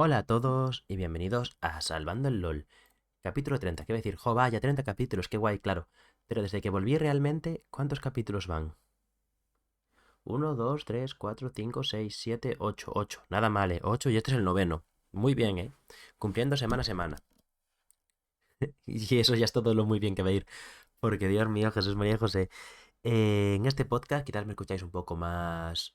Hola a todos y bienvenidos a Salvando el LOL. Capítulo 30, ¿qué voy a decir? Jo, vaya, 30 capítulos, qué guay, claro. Pero desde que volví realmente, ¿cuántos capítulos van? Uno, 2, 3, 4, 5, 6, 7, 8, 8. Nada mal, ¿eh? 8 y este es el noveno. Muy bien, ¿eh? Cumpliendo semana a semana. Y eso ya es todo lo muy bien que va a ir. Porque Dios mío, Jesús María y José. En este podcast quizás me escucháis un poco más...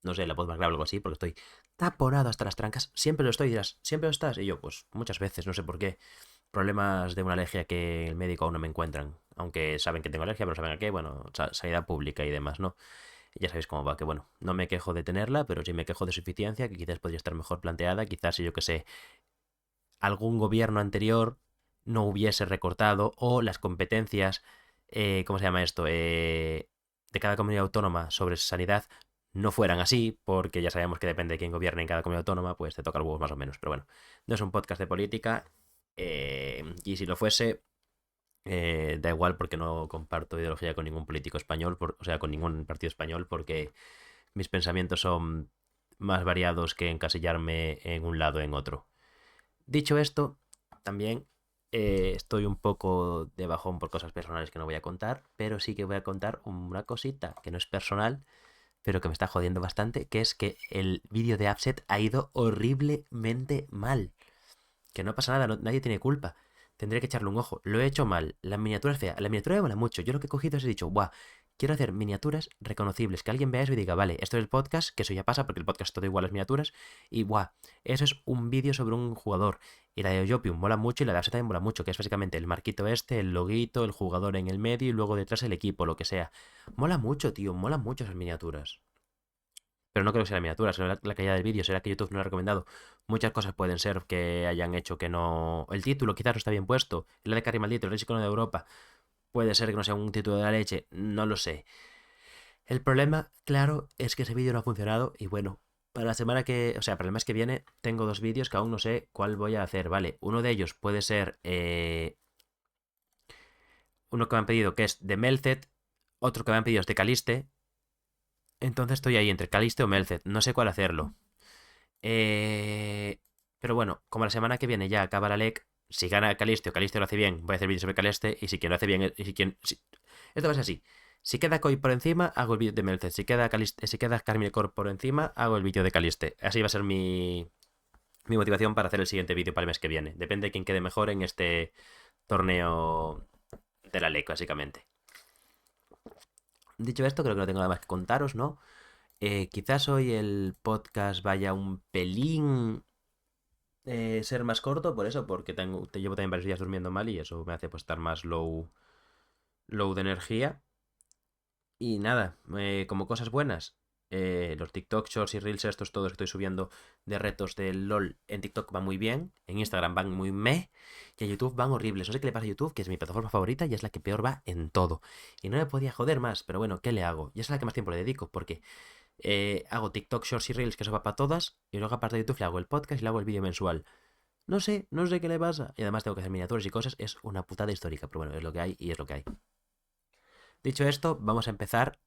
No sé, la voz más grave o algo así, porque estoy taponado hasta las trancas. Siempre lo estoy, dirás, ¿siempre lo estás? Y yo, pues muchas veces, no sé por qué. Problemas de una alergia que el médico aún no me encuentran. Aunque saben que tengo alergia, pero no saben a qué. Bueno, sanidad pública y demás, ¿no? Ya sabéis cómo va, que bueno, no me quejo de tenerla, pero sí me quejo de su eficiencia, que quizás podría estar mejor planteada. Quizás, si yo que sé, algún gobierno anterior no hubiese recortado o las competencias, ¿cómo se llama esto? De cada comunidad autónoma sobre sanidad no fueran así, porque ya sabemos que depende de quién gobierne en cada comunidad autónoma, pues te toca el huevo más o menos. Pero bueno, no es un podcast de política, y si lo fuese, da igual porque no comparto ideología con ningún político español, o sea, con ningún partido español, porque mis pensamientos son más variados que encasillarme en un lado o en otro. Dicho esto, también estoy un poco de bajón por cosas personales que no voy a contar, pero sí que voy a contar una cosita que no es personal, pero que me está jodiendo bastante, que es que el vídeo de Upset ha ido horriblemente mal. Que no pasa nada, nadie tiene culpa. Tendré que echarle un ojo. Lo he hecho mal. La miniatura es fea. La miniatura me mola mucho. Yo lo que he cogido es he dicho, buah, quiero hacer miniaturas reconocibles. Que alguien vea eso y diga, vale, esto es el podcast, que eso ya pasa porque el podcast es todo igual a las miniaturas. Y buah, eso es un vídeo sobre un jugador. Y la de Oyopium mola mucho y la de Upset también mola mucho, que es básicamente el marquito este, el loguito, el jugador en el medio y luego detrás el equipo, lo que sea. Mola mucho, tío, mola mucho esas miniaturas. Pero no creo que sea la miniatura, sino la calidad del vídeo. Será que YouTube no lo ha recomendado. Muchas cosas pueden ser que hayan hecho que no. El título quizás no está bien puesto. La de Carry Maldito, el Rey Icono de Europa. Puede ser que no sea un título de la leche. No lo sé. El problema, claro, es que ese vídeo no ha funcionado. Y bueno, para la semana que. O sea, para el mes que viene, tengo dos vídeos que aún no sé cuál voy a hacer. Vale, uno de ellos puede ser. Uno que me han pedido que es de Melzet. Otro que me han pedido es de Caliste. Entonces estoy ahí entre Caliste o Melzet. No sé cuál hacerlo. Eh, pero bueno, como la semana que viene ya acaba la LEC, si gana Caliste o Caliste lo hace bien, voy a hacer vídeo sobre Caliste. Y si quien lo hace bien, y si quien. Esto va a ser así. Si queda Koi por encima, hago el vídeo de Melted. Si queda Carmine Corp por encima, hago el vídeo de Caliste. Así va a ser mi motivación para hacer el siguiente vídeo para el mes que viene. Depende de quién quede mejor en este torneo de la LEC, básicamente. Dicho esto, creo que no tengo nada más que contaros, ¿no? Quizás hoy el podcast vaya un pelín ser más corto, por eso, porque te llevo también varios días durmiendo mal y eso me hace pues estar más low de energía. Y nada, como cosas buenas, los TikTok Shorts y Reels estos todos que estoy subiendo de retos del LOL en TikTok van muy bien, en Instagram van muy meh, y en YouTube van horribles. No sé qué le pasa a YouTube, que es mi plataforma favorita y es la que peor va en todo. Y no me podía joder más, pero bueno, ¿qué le hago? Y esa es la que más tiempo le dedico, porque hago TikTok Shorts y Reels, que eso va para todas, y luego aparte de YouTube le hago el podcast y le hago el vídeo mensual. No sé qué le pasa. Y además tengo que hacer miniaturas y cosas. Es una putada histórica. Pero bueno, es lo que hay y es lo que hay. Dicho esto, vamos a empezar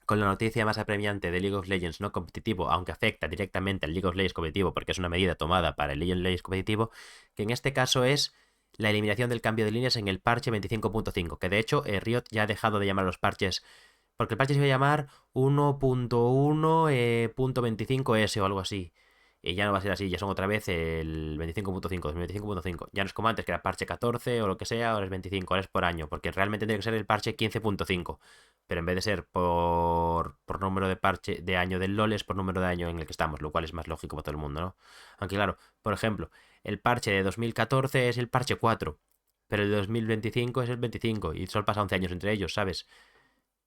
con la noticia más apremiante de League of Legends no competitivo, aunque afecta directamente al League of Legends competitivo porque es una medida tomada para el League of Legends competitivo, que en este caso es la eliminación del cambio de líneas en el parche 25.5, que de hecho Riot ya ha dejado de llamar a los parches, porque el parche se iba a llamar 1.1.25S o algo así. Y ya no va a ser así, ya son otra vez el 25.5, 2025.5. Ya no es como antes, que era parche 14 o lo que sea, ahora es 25, ahora es por año, porque realmente tendría que ser el parche 15.5. Pero en vez de ser por número de parche de año del LOL, es por número de año en el que estamos, lo cual es más lógico para todo el mundo, ¿no? Aunque claro, por ejemplo, el parche de 2014 es el parche 4, pero el de 2025 es el 25, y solo pasa 11 años entre ellos, ¿sabes?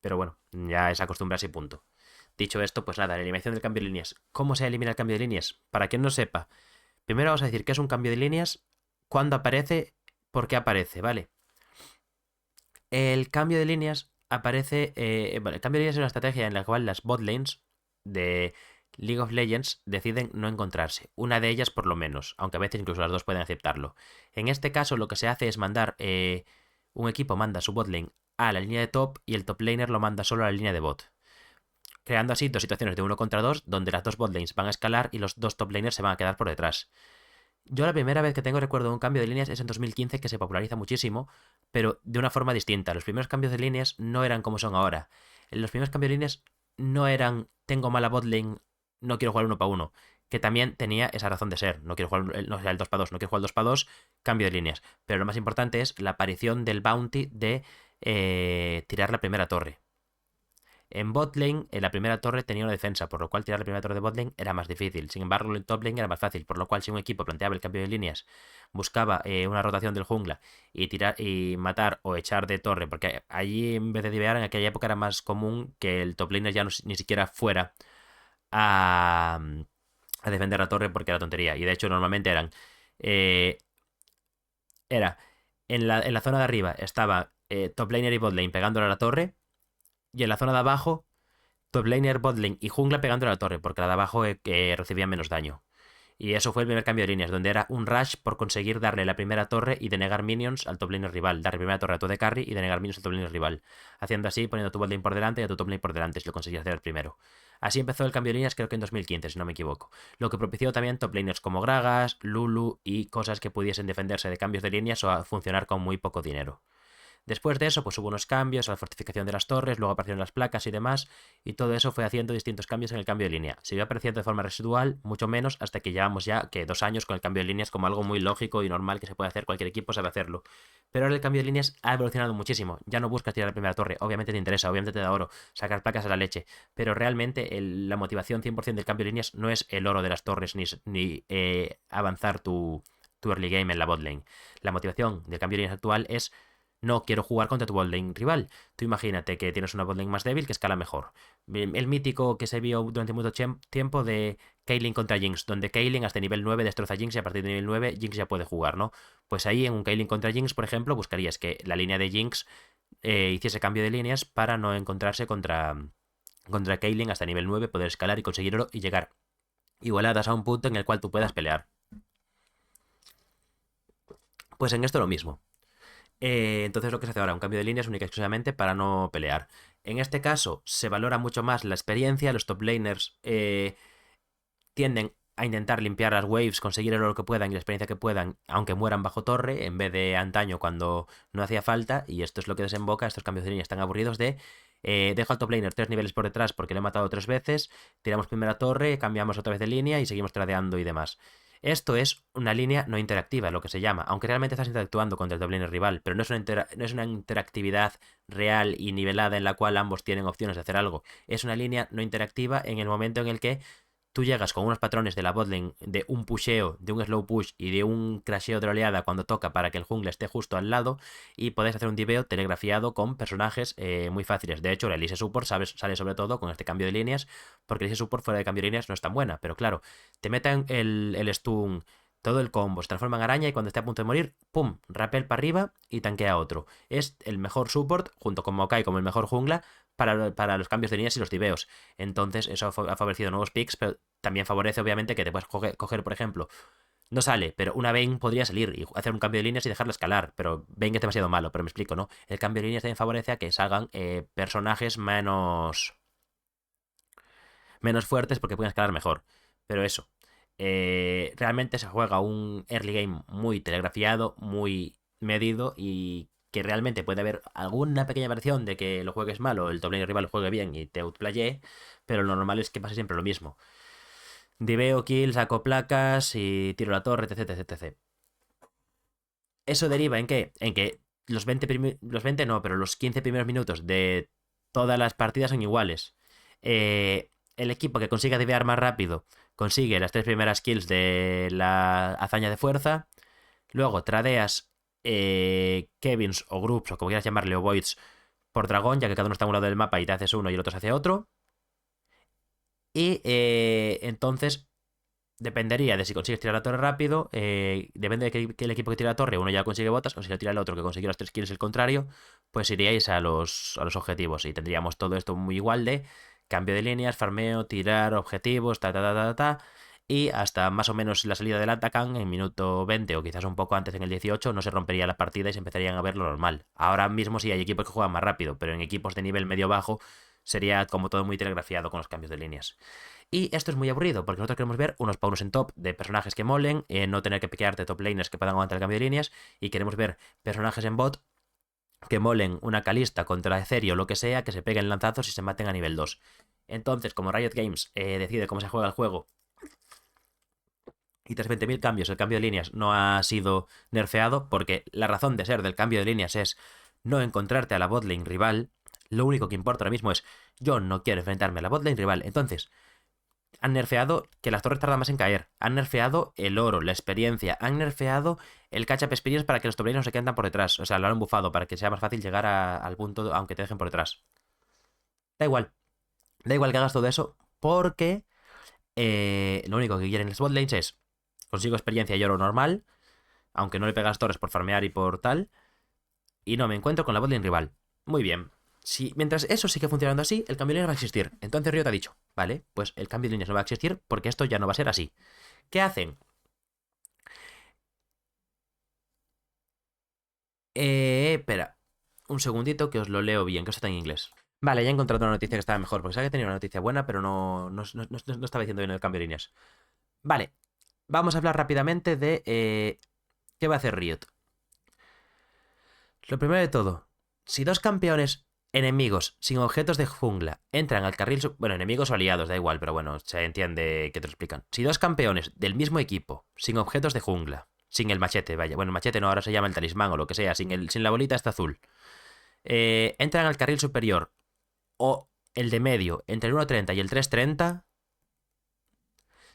Pero bueno, ya es acostumbrarse y punto. Dicho esto, pues nada, la eliminación del cambio de líneas. ¿Cómo se elimina el cambio de líneas? Para quien no sepa, primero vamos a decir qué es un cambio de líneas, cuándo aparece, por qué aparece, ¿vale? El cambio de líneas aparece. Bueno, el cambio de líneas es una estrategia en la cual las bot lanes de League of Legends deciden no encontrarse. Una de ellas, por lo menos, aunque a veces incluso las dos pueden aceptarlo. En este caso, lo que se hace es mandar. Un equipo manda su bot lane a la línea de top y el top laner lo manda solo a la línea de bot. creando así dos situaciones de 1 contra 2, donde las dos botlanes van a escalar y los dos top laners se van a quedar por detrás. Yo la primera vez que tengo recuerdo de un cambio de líneas es en 2015, que se populariza muchísimo, pero de una forma distinta. Los primeros cambios de líneas no eran como son ahora. Los primeros cambios de líneas no eran tengo mala botlane, no quiero jugar 1 para 1, que también tenía esa razón de ser. No quiero jugar el 2 para 2, no quiero jugar el 2 para 2, cambio de líneas. Pero lo más importante es la aparición del bounty de tirar la primera torre. En botlane, en la primera torre tenía una defensa, por lo cual tirar la primera torre de botlane era más difícil. Sin embargo, en top lane era más fácil, por lo cual si un equipo planteaba el cambio de líneas, buscaba una rotación del jungla y tirar y matar o echar de torre, porque allí en vez de divear en aquella época era más común que el top laner ya ni siquiera fuera a, a defender la torre porque era tontería. Y de hecho normalmente eh, era en la zona de arriba estaba top laner y bot lane pegándole a la torre, y en la zona de abajo top laner, botlane y jungla pegándole a la torre, porque la de abajo recibía menos daño. Y eso fue el primer cambio de líneas, donde era un rush por conseguir darle la primera torre y denegar minions al top laner rival. Darle primera torre a tu de carry y denegar minions al top laner rival. Haciendo así, poniendo tu botlane por delante y a tu top lane por delante, si lo conseguías hacer el primero. Así empezó el cambio de líneas, creo que en 2015, si no me equivoco. Lo que propició también top laners como Gragas, Lulu y cosas que pudiesen defenderse de cambios de líneas o a funcionar con muy poco dinero. Después de eso, pues hubo unos cambios a la fortificación de las torres, luego aparecieron las placas y demás, y todo eso fue haciendo distintos cambios en el cambio de línea. Siguió apareciendo de forma residual, mucho menos, hasta que llevamos ya que 2 años con el cambio de líneas como algo muy lógico y normal que se puede hacer, cualquier equipo sabe hacerlo. Pero ahora el cambio de líneas ha evolucionado muchísimo. Ya no buscas tirar la primera torre, obviamente te interesa, obviamente te da oro, sacar placas a la leche, pero realmente la motivación 100% del cambio de líneas no es el oro de las torres ni avanzar tu early game en la bot lane. La motivación del cambio de líneas actual es no quiero jugar contra tu botlane rival. Tú imagínate que tienes una botlane más débil que escala mejor. El mítico que se vio durante mucho tiempo de Caitlyn contra Jinx, donde Caitlyn hasta nivel 9 destroza a Jinx y a partir de nivel 9 Jinx ya puede jugar, ¿no? Pues ahí en un Caitlyn contra Jinx, por ejemplo, buscarías que la línea de Jinx hiciese cambio de líneas para no encontrarse contra Caitlyn hasta nivel 9, poder escalar y conseguir oro y llegar igualadas a un punto en el cual tú puedas pelear. Pues en esto lo mismo. Entonces lo que se hace ahora, un cambio de líneas única y exclusivamente para no pelear. En este caso se valora mucho más la experiencia, los top laners tienden a intentar limpiar las waves, conseguir el oro que puedan y la experiencia que puedan, aunque mueran bajo torre, en vez de antaño cuando no hacía falta, y esto es lo que desemboca estos cambios de líneas tan aburridos de dejo al top laner 3 niveles por detrás porque le he matado 3 veces, tiramos primera torre, cambiamos otra vez de línea y seguimos tradeando y demás. Esto es una línea no interactiva, lo que se llama, aunque realmente estás interactuando contra el top laner rival, pero no es una interactividad real y nivelada en la cual ambos tienen opciones de hacer algo. Es una línea no interactiva en el momento en el que tú llegas con unos patrones de la botlane, de un pusheo, de un slow push y de un crasheo de la oleada cuando toca para que el jungla esté justo al lado, y podés hacer un diveo telegrafiado con personajes muy fáciles. De hecho, la Elise Support sale sobre todo con este cambio de líneas, porque Elise Support fuera de cambio de líneas no es tan buena, pero claro, te meten el stun, todo el combo, se transforma en araña y cuando esté a punto de morir, ¡pum! Rappel para arriba y tanquea a otro. Es el mejor support, junto con Maokai como el mejor jungla, para los cambios de líneas y los diveos. Entonces, eso ha favorecido nuevos picks, pero también favorece, obviamente, que te puedes coger, por ejemplo, no sale, pero una Vayne podría salir y hacer un cambio de líneas y dejarla escalar, pero Vayne es demasiado malo, pero me explico, ¿no? El cambio de líneas también favorece a que salgan personajes menos fuertes porque pueden escalar mejor. Pero eso, realmente se juega un early game muy telegrafiado, muy medido y que realmente puede haber alguna pequeña variación de que lo juegues mal o el top lane rival lo juegue bien y te outplayee, pero lo normal es que pase siempre lo mismo. Diveo, kill, saco placas y tiro la torre, etc, etc, etc. ¿Eso deriva en qué? En que los 20 no, pero los 15 primeros minutos de todas las partidas son iguales. El equipo que consiga divear más rápido consigue las 3 primeras kills de la hazaña de fuerza. Luego tradeas Kevins o Groups, o como quieras llamarle, o Voids, por dragón, ya que cada uno está a un lado del mapa y te haces uno y el otro se hace otro. Y entonces dependería de si consigues tirar la torre rápido. Depende de que el equipo que tira la torre, uno ya consigue botas, o si lo tira el otro que consiguió las 3 kills el contrario, pues iríais a los objetivos. Y tendríamos todo esto muy igual de cambio de líneas, farmeo, tirar objetivos, ta ta ta ta ta. Y hasta más o menos la salida del Atacan en minuto 20 o quizás un poco antes en el 18 no se rompería la partida y se empezarían a ver lo normal. Ahora mismo sí hay equipos que juegan más rápido, pero en equipos de nivel medio-bajo sería como todo muy telegrafiado con los cambios de líneas. Y esto es muy aburrido, porque nosotros queremos ver unos paunos en top de personajes que molen, no tener que piquearte top laners que puedan aguantar el cambio de líneas, y queremos ver personajes en bot que molen una Kalista contra Ethereum o lo que sea, que se peguen lanzazos y se maten a nivel 2. Entonces, como Riot Games decide cómo se juega el juego, y tras 20.000 cambios el cambio de líneas no ha sido nerfeado, porque la razón de ser del cambio de líneas es no encontrarte a la botlane rival, lo único que importa ahora mismo es yo no quiero enfrentarme a la botlane rival. Entonces, han nerfeado que las torres tardan más en caer, han nerfeado el oro, la experiencia, han nerfeado el catch-up experience para que los top no se queden tan por detrás. O sea, lo han bufado para que sea más fácil llegar al punto aunque te dejen por detrás. Da igual. Da igual que hagas todo eso porque lo único que quieren las botlanes es consigo experiencia y oro normal, aunque no le pegas torres por farmear y por tal, y no me encuentro con la botlane rival. Muy bien. Si, mientras eso sigue funcionando así, el cambio de líneas va a existir. Entonces Riot ha dicho, vale, pues el cambio de líneas no va a existir porque esto ya no va a ser así. ¿Qué hacen? Espera, un segundito que os lo leo bien, que esto está en inglés. Vale, ya he encontrado una noticia que estaba mejor, porque sabía que tenía una noticia buena, pero no estaba diciendo bien el cambio de líneas. Vale, vamos a hablar rápidamente de qué va a hacer Riot. Lo primero de todo, si dos campeones enemigos sin objetos de jungla entran al carril... Bueno, enemigos o aliados, da igual, pero bueno, se entiende que te lo explican. Si dos campeones del mismo equipo, sin objetos de jungla, sin el machete, vaya, bueno, el machete no, ahora se llama el talismán o lo que sea, sin la bolita esta azul, entran al carril superior o el de medio entre el 1.30 y el 3.30,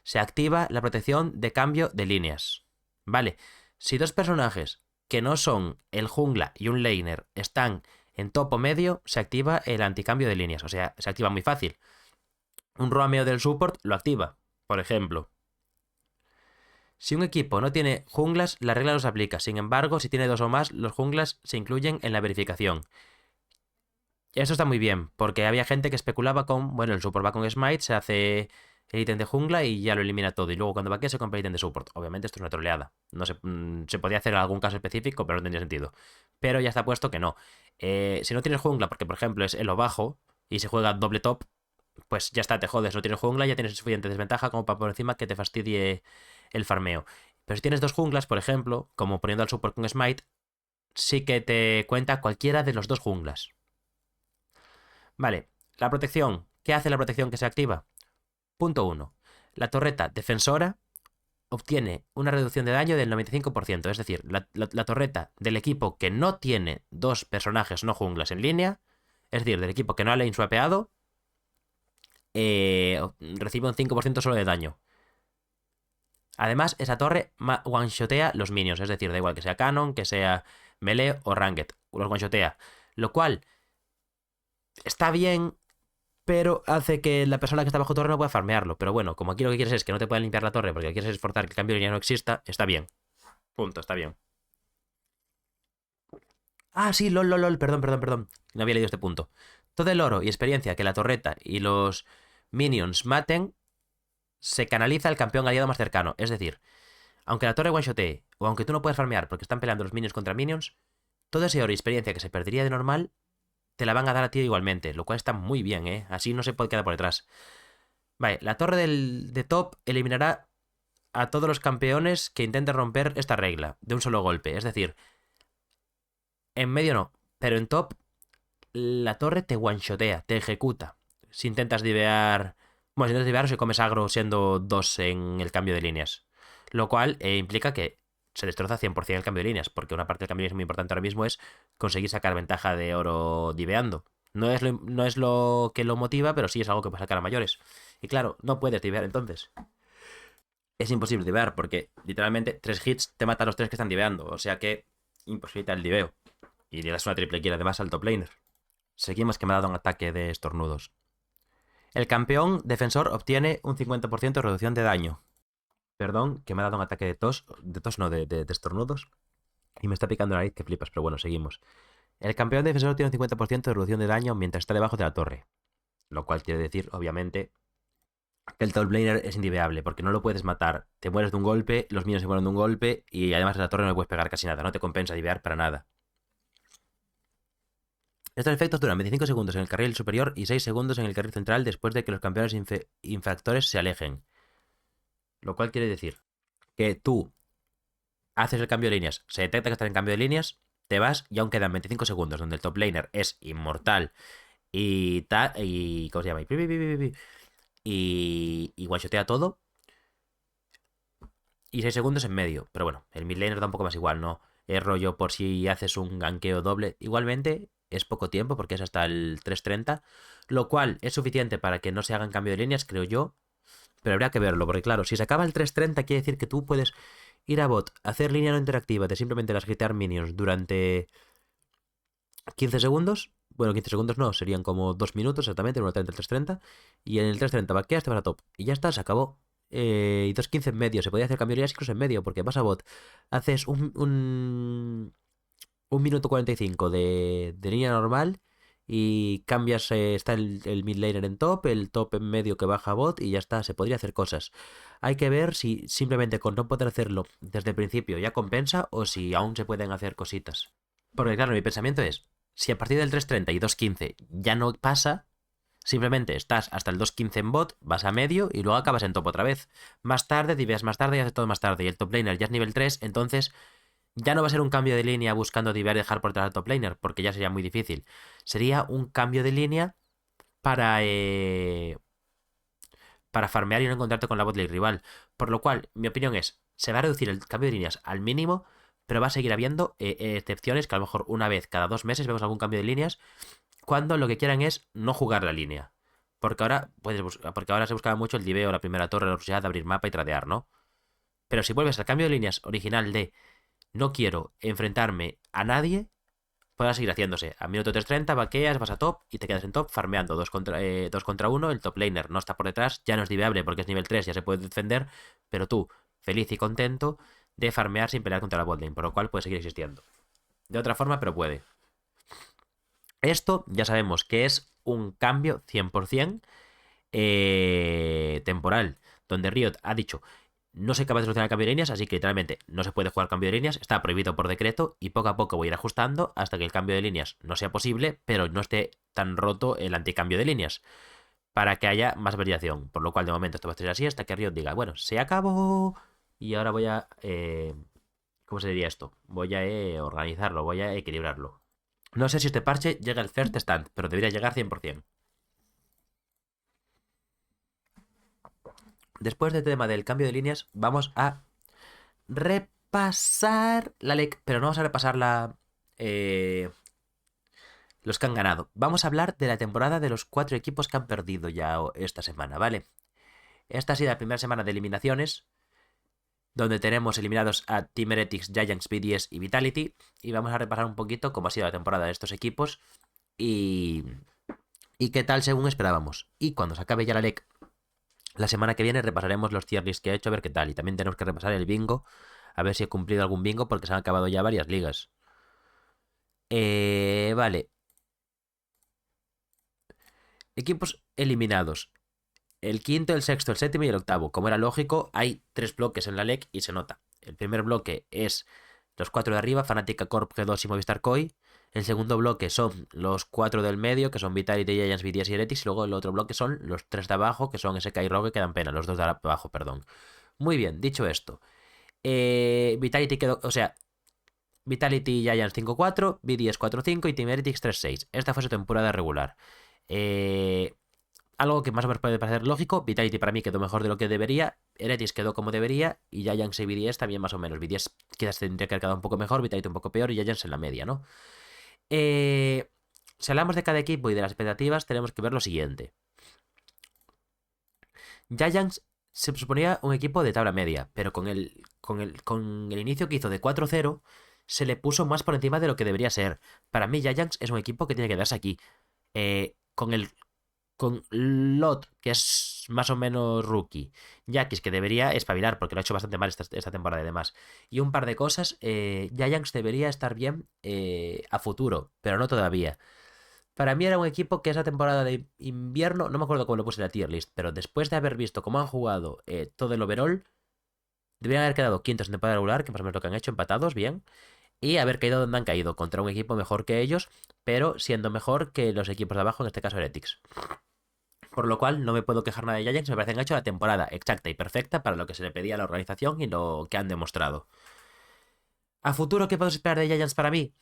se activa la protección de cambio de líneas. Vale, si dos personajes que no son el jungla y un laner están en topo medio, se activa el anticambio de líneas. O sea, se activa muy fácil. Un roameo del support lo activa, por ejemplo. Si un equipo no tiene junglas, la regla los aplica. Sin embargo, si tiene dos o más, los junglas se incluyen en la verificación. Esto está muy bien, porque había gente que especulaba con, bueno, el support va con Smite, se hace el ítem de jungla y ya lo elimina todo. Y luego cuando va aquí se compra el ítem de support. Obviamente esto es una troleada. No se podía hacer en algún caso específico, pero no tendría sentido. Pero ya está puesto que no. Si no tienes jungla, porque por ejemplo es elo bajo y se juega doble top, pues ya está, te jodes. No tienes jungla, ya tienes suficiente desventaja como para por encima que te fastidie el farmeo. Pero si tienes dos junglas, por ejemplo, como poniendo al support con Smite, sí que te cuenta cualquiera de los dos junglas. Vale, la protección. ¿Qué hace la protección que se activa? Punto 1. La torreta defensora obtiene una reducción de daño del 95%. Es decir, la torreta del equipo que no tiene dos personajes no junglas en línea, es decir, del equipo que no ha lane swapeado, recibe un 5% solo de daño. Además, esa torre one-shotea los minions. Es decir, da igual que sea canon, que sea melee o ranked. Los one-shotea. Lo cual está bien, pero hace que la persona que está bajo torre no pueda farmearlo. Pero bueno, como aquí lo que quieres es que no te puedan limpiar la torre porque quieres esforzar que el cambio de línea no exista, está bien. Punto, está bien. Ah, sí, lol, perdón. No había leído este punto. Todo el oro y experiencia que la torreta y los minions maten se canaliza al campeón aliado más cercano. Es decir, aunque la torre one-shotee o aunque tú no puedas farmear porque están peleando los minions contra minions, todo ese oro y experiencia que se perdería de normal te la van a dar a ti igualmente, lo cual está muy bien, ¿eh? Así no se puede quedar por detrás. Vale, la torre de top eliminará a todos los campeones que intenten romper esta regla de un solo golpe. Es decir, en medio no, pero en top la torre te one-shotea, te ejecuta. Si intentas divear... Bueno, si intentas divear o si comes agro siendo dos en el cambio de líneas. Lo cual implica que se destroza 100% el cambio de líneas, porque una parte del cambio de líneas muy importante ahora mismo es conseguir sacar ventaja de oro diveando. No es lo que lo motiva, pero sí es algo que puede sacar a mayores. Y claro, no puedes divear entonces. Es imposible divear, porque literalmente 3 hits te matan a los 3 que están diveando. O sea que imposibilita el diveo. Y le das una triple kill además al top laner. Seguimos que me ha dado un ataque de estornudos. El campeón defensor obtiene un 50% de reducción de daño. Perdón, que me ha dado un ataque de tos. De tos no, de estornudos. Y me está picando la nariz que flipas, pero bueno, seguimos. El campeón defensor tiene un 50% de reducción de daño mientras está debajo de la torre. Lo cual quiere decir, obviamente, que el top laner es indiveable, porque no lo puedes matar. Te mueres de un golpe, los minions se mueren de un golpe, y además en la torre no le puedes pegar casi nada. No te compensa divear para nada. Estos efectos duran 25 segundos en el carril superior y 6 segundos en el carril central después de que los campeones infractores se alejen. Lo cual quiere decir que tú haces el cambio de líneas, se detecta que estás en cambio de líneas, te vas y aún quedan 25 segundos donde el top laner es inmortal y ¿cómo se llama? Y one-shotea todo y 6 segundos en medio. Pero bueno, el mid laner da un poco más igual, ¿no? Es rollo por si haces un ganqueo doble. Igualmente es poco tiempo porque es hasta el 3:30, lo cual es suficiente para que no se hagan cambio de líneas, creo yo. Pero habría que verlo, porque claro, si se acaba el 3:30 quiere decir que tú puedes ir a bot, hacer línea no interactiva de simplemente las hitear minions durante 15 segundos. Bueno, 15 segundos no, serían como 2 minutos exactamente, en 1:30 el 3:30. Y en el 3:30 vaqueas, te vas a top. Y ya está, se acabó. Y 2:15 en medio. Se podía hacer cambio de líneas incluso en medio, porque vas a bot. Haces un minuto 45 de línea normal. Y cambias, está el mid laner en top, el top en medio que baja a bot y ya está, se podría hacer cosas. Hay que ver si simplemente con no poder hacerlo desde el principio ya compensa o si aún se pueden hacer cositas. Porque claro, mi pensamiento es, si a partir del 3:30 y 2:15 ya no pasa, simplemente estás hasta el 2:15 en bot, vas a medio y luego acabas en top otra vez. Más tarde, diveas más tarde y haces todo más tarde. Y el top laner ya es nivel 3, entonces ya no va a ser un cambio de línea buscando divear y dejar por detrás al top laner, porque ya sería muy difícil. Sería un cambio de línea para, eh, para farmear y no encontrarte con la botlane rival. Por lo cual, mi opinión es, se va a reducir el cambio de líneas al mínimo, pero va a seguir habiendo excepciones que a lo mejor una vez cada 2 meses vemos algún cambio de líneas, cuando lo que quieran es no jugar la línea. Porque ahora se buscaba mucho el diveo, la primera torre, la rusheada, abrir mapa y tradear, ¿no? Pero si vuelves al cambio de líneas original de no quiero enfrentarme a nadie, podrá seguir haciéndose. A minuto 3:30 vaqueas, vas a top y te quedas en top farmeando 2 contra 1. El top laner no está por detrás, ya no es diveable porque es nivel 3, ya se puede defender, pero tú, feliz y contento de farmear sin pelear contra la botlane, por lo cual puede seguir existiendo. De otra forma, pero puede. Esto ya sabemos que es un cambio 100% temporal, donde Riot ha dicho no soy capaz de solucionar el cambio de líneas, así que literalmente no se puede jugar cambio de líneas, está prohibido por decreto y poco a poco voy a ir ajustando hasta que el cambio de líneas no sea posible, pero no esté tan roto el anticambio de líneas, para que haya más variación. Por lo cual de momento esto va a estar así hasta que Riot diga, bueno, se acabó y ahora voy a... ¿cómo se diría esto? Voy a organizarlo, voy a equilibrarlo. No sé si este parche llega al first stand, pero debería llegar 100%. Después del tema del cambio de líneas, vamos a repasar la LEC, pero no vamos a repasar los que han ganado. Vamos a hablar de la temporada de los 4 equipos que han perdido ya esta semana, ¿vale? Esta ha sido la primera semana de eliminaciones, donde tenemos eliminados a Team Heretics, Giants, BDS y Vitality, y vamos a repasar un poquito cómo ha sido la temporada de estos equipos y, y qué tal según esperábamos. Y cuando se acabe ya la LEC, la semana que viene repasaremos los tier lists que he hecho, a ver qué tal. Y también tenemos que repasar el bingo, a ver si he cumplido algún bingo, porque se han acabado ya varias ligas. Vale. Equipos eliminados. El quinto, el sexto, el séptimo y el octavo. Como era lógico, hay 3 bloques en la LEC y se nota. El primer bloque es los 4 de arriba, Fnatic, Corp, G2 y Movistar Koi. El segundo bloque son los 4 del medio, que son Vitality, Giants, BDS y Heretics. Y luego el otro bloque son los 3 de abajo, que son SK y Rogue, que dan pena. Los 2 de abajo, perdón. Muy bien, dicho esto. Vitality quedó, o sea, Vitality y Giants 5-4, BDS 4-5 y Team Heretics 3-6. Esta fue su temporada regular. Eh, Algo que más o menos puede parecer lógico. Vitality para mí quedó mejor de lo que debería. Heretics quedó como debería. Y Giants y BDS también más o menos. BDS quizás tendría que haber quedado un poco mejor. Vitality un poco peor. Y Giants en la media, ¿no? Si hablamos de cada equipo y de las expectativas, tenemos que ver lo siguiente. Giants se suponía un equipo de tabla media, pero con el inicio que hizo de 4-0, se le puso más por encima de lo que debería ser. Para mí, Giants es un equipo que tiene que quedarse aquí. Con Lot, que es más o menos rookie, Jackis, que debería espabilar porque lo ha hecho bastante mal esta temporada y demás, y un par de cosas, Giants debería estar bien a futuro, pero no todavía. Para mí era un equipo que esa temporada de invierno, no me acuerdo cómo lo puse en la tier list, pero después de haber visto cómo han jugado todo el overall, deberían haber quedado quintos en temporada regular, que más o menos lo que han hecho, empatados, bien. y haber caído donde han caído, contra un equipo mejor que ellos, pero siendo mejor que los equipos de abajo, en este caso Heretics. Por lo cual no me puedo quejar nada de Giants, me parece que han hecho la temporada exacta y perfecta para lo que se le pedía a la organización y lo que han demostrado. A futuro, ¿qué puedo esperar de Giants para mí?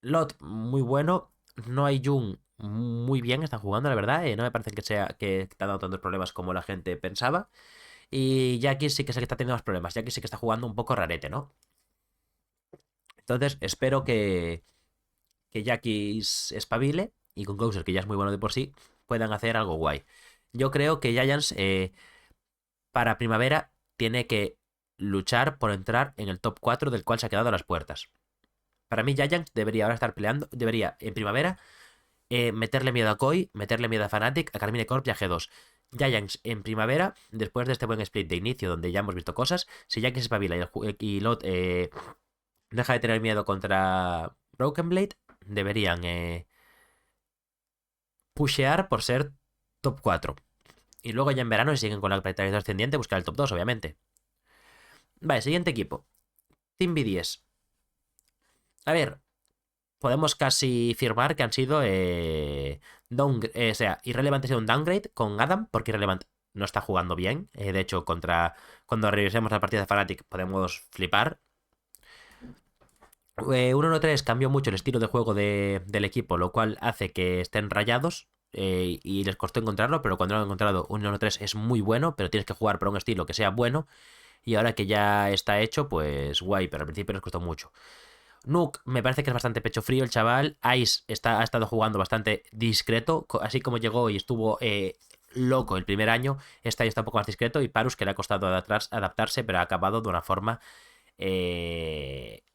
Lot, muy bueno. No hay Jung, muy bien, están jugando, la verdad. No me parece que sea que te ha dado tantos problemas como la gente pensaba. Y Jackie sí que sé que está teniendo más problemas. Jackie sí que está jugando un poco rarete, ¿no? Entonces, espero que Jackie espabile y con Closer, que ya es muy bueno de por sí, puedan hacer algo guay. Yo creo que Giants para primavera tiene que luchar por entrar en el top 4 del cual se ha quedado a las puertas. Para mí, Giants debería ahora estar peleando, debería en primavera meterle miedo a Koi, meterle miedo a Fnatic, a Carmine Corp y a G2. Giants en primavera, después de este buen split de inicio donde ya hemos visto cosas, si Giants espabila y Lot deja de tener miedo contra Broken Blade, deberían pushear por ser top 4. Y luego ya en verano, si siguen con la trayectoria ascendiente, buscar el top 2, obviamente. Vale, siguiente equipo. Team B10. A ver, podemos casi firmar que han sido o sea, Irrelevant ha sido un downgrade con Adam, porque Irrelevant no está jugando bien. De hecho, cuando revisemos la partida de Fnatic podemos flipar. 1-1-3 cambió mucho el estilo de juego del equipo, lo cual hace que estén rayados y les costó encontrarlo, pero cuando lo han encontrado, 1-1-3 es muy bueno, pero tienes que jugar por un estilo que sea bueno. Y ahora que ya está hecho, pues guay, pero al principio les costó mucho. Nook me parece que es bastante pecho frío el chaval. Ice ha estado jugando bastante discreto, así como llegó y estuvo loco el primer año. Este año está un poco más discreto y Parus que le ha costado adaptarse, pero ha acabado de una forma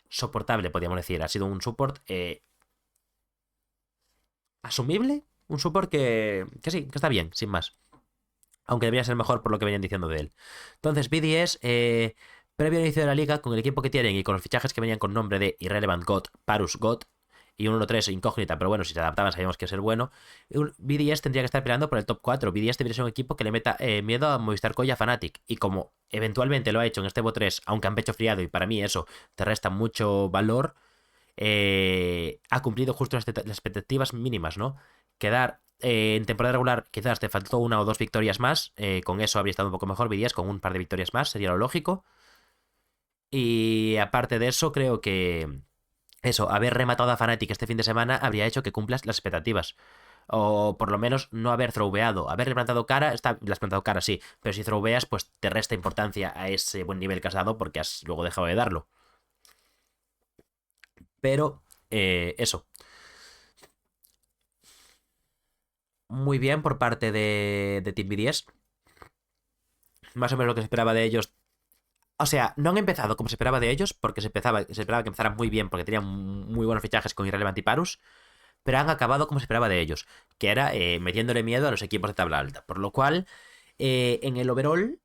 soportable, podríamos decir. Ha sido un support asumible, un support que sí, que está bien, sin más. Aunque debería ser mejor por lo que venían diciendo de él. Entonces, BDS, previo al inicio de la liga, con el equipo que tienen y con los fichajes que venían con nombre de Irrelevant God, Parus God y un 1-3 incógnita, pero bueno, si se adaptaban sabíamos que iba a ser bueno. BDS tendría que estar peleando por el top 4. BDS debería ser un equipo que le meta miedo a Movistar Coya a Fnatic. Y como eventualmente lo ha hecho en este BO 3, aunque han pecho friado y para mí eso te resta mucho valor, ha cumplido justo las expectativas mínimas, ¿no? Quedar en temporada regular quizás te faltó una o dos victorias más, con eso habría estado un poco mejor, Vidias con un par de victorias más, sería lo lógico. Y aparte de eso, creo que eso, haber rematado a Fnatic este fin de semana habría hecho que cumplas las expectativas. O por lo menos no haber throweado. Haber plantado cara, le has plantado cara, sí. Pero si throweas, pues te resta importancia a ese buen nivel que has dado porque has luego dejado de darlo. Pero eso. Muy bien por parte de Team B10. Más o menos lo que se esperaba de ellos. O sea, no han empezado como se esperaba de ellos, porque se esperaba que empezaran muy bien, porque tenían muy buenos fichajes con Irrelevant y Parus, pero han acabado como se esperaba de ellos, que era metiéndole miedo a los equipos de tabla alta. Por lo cual, en el overall,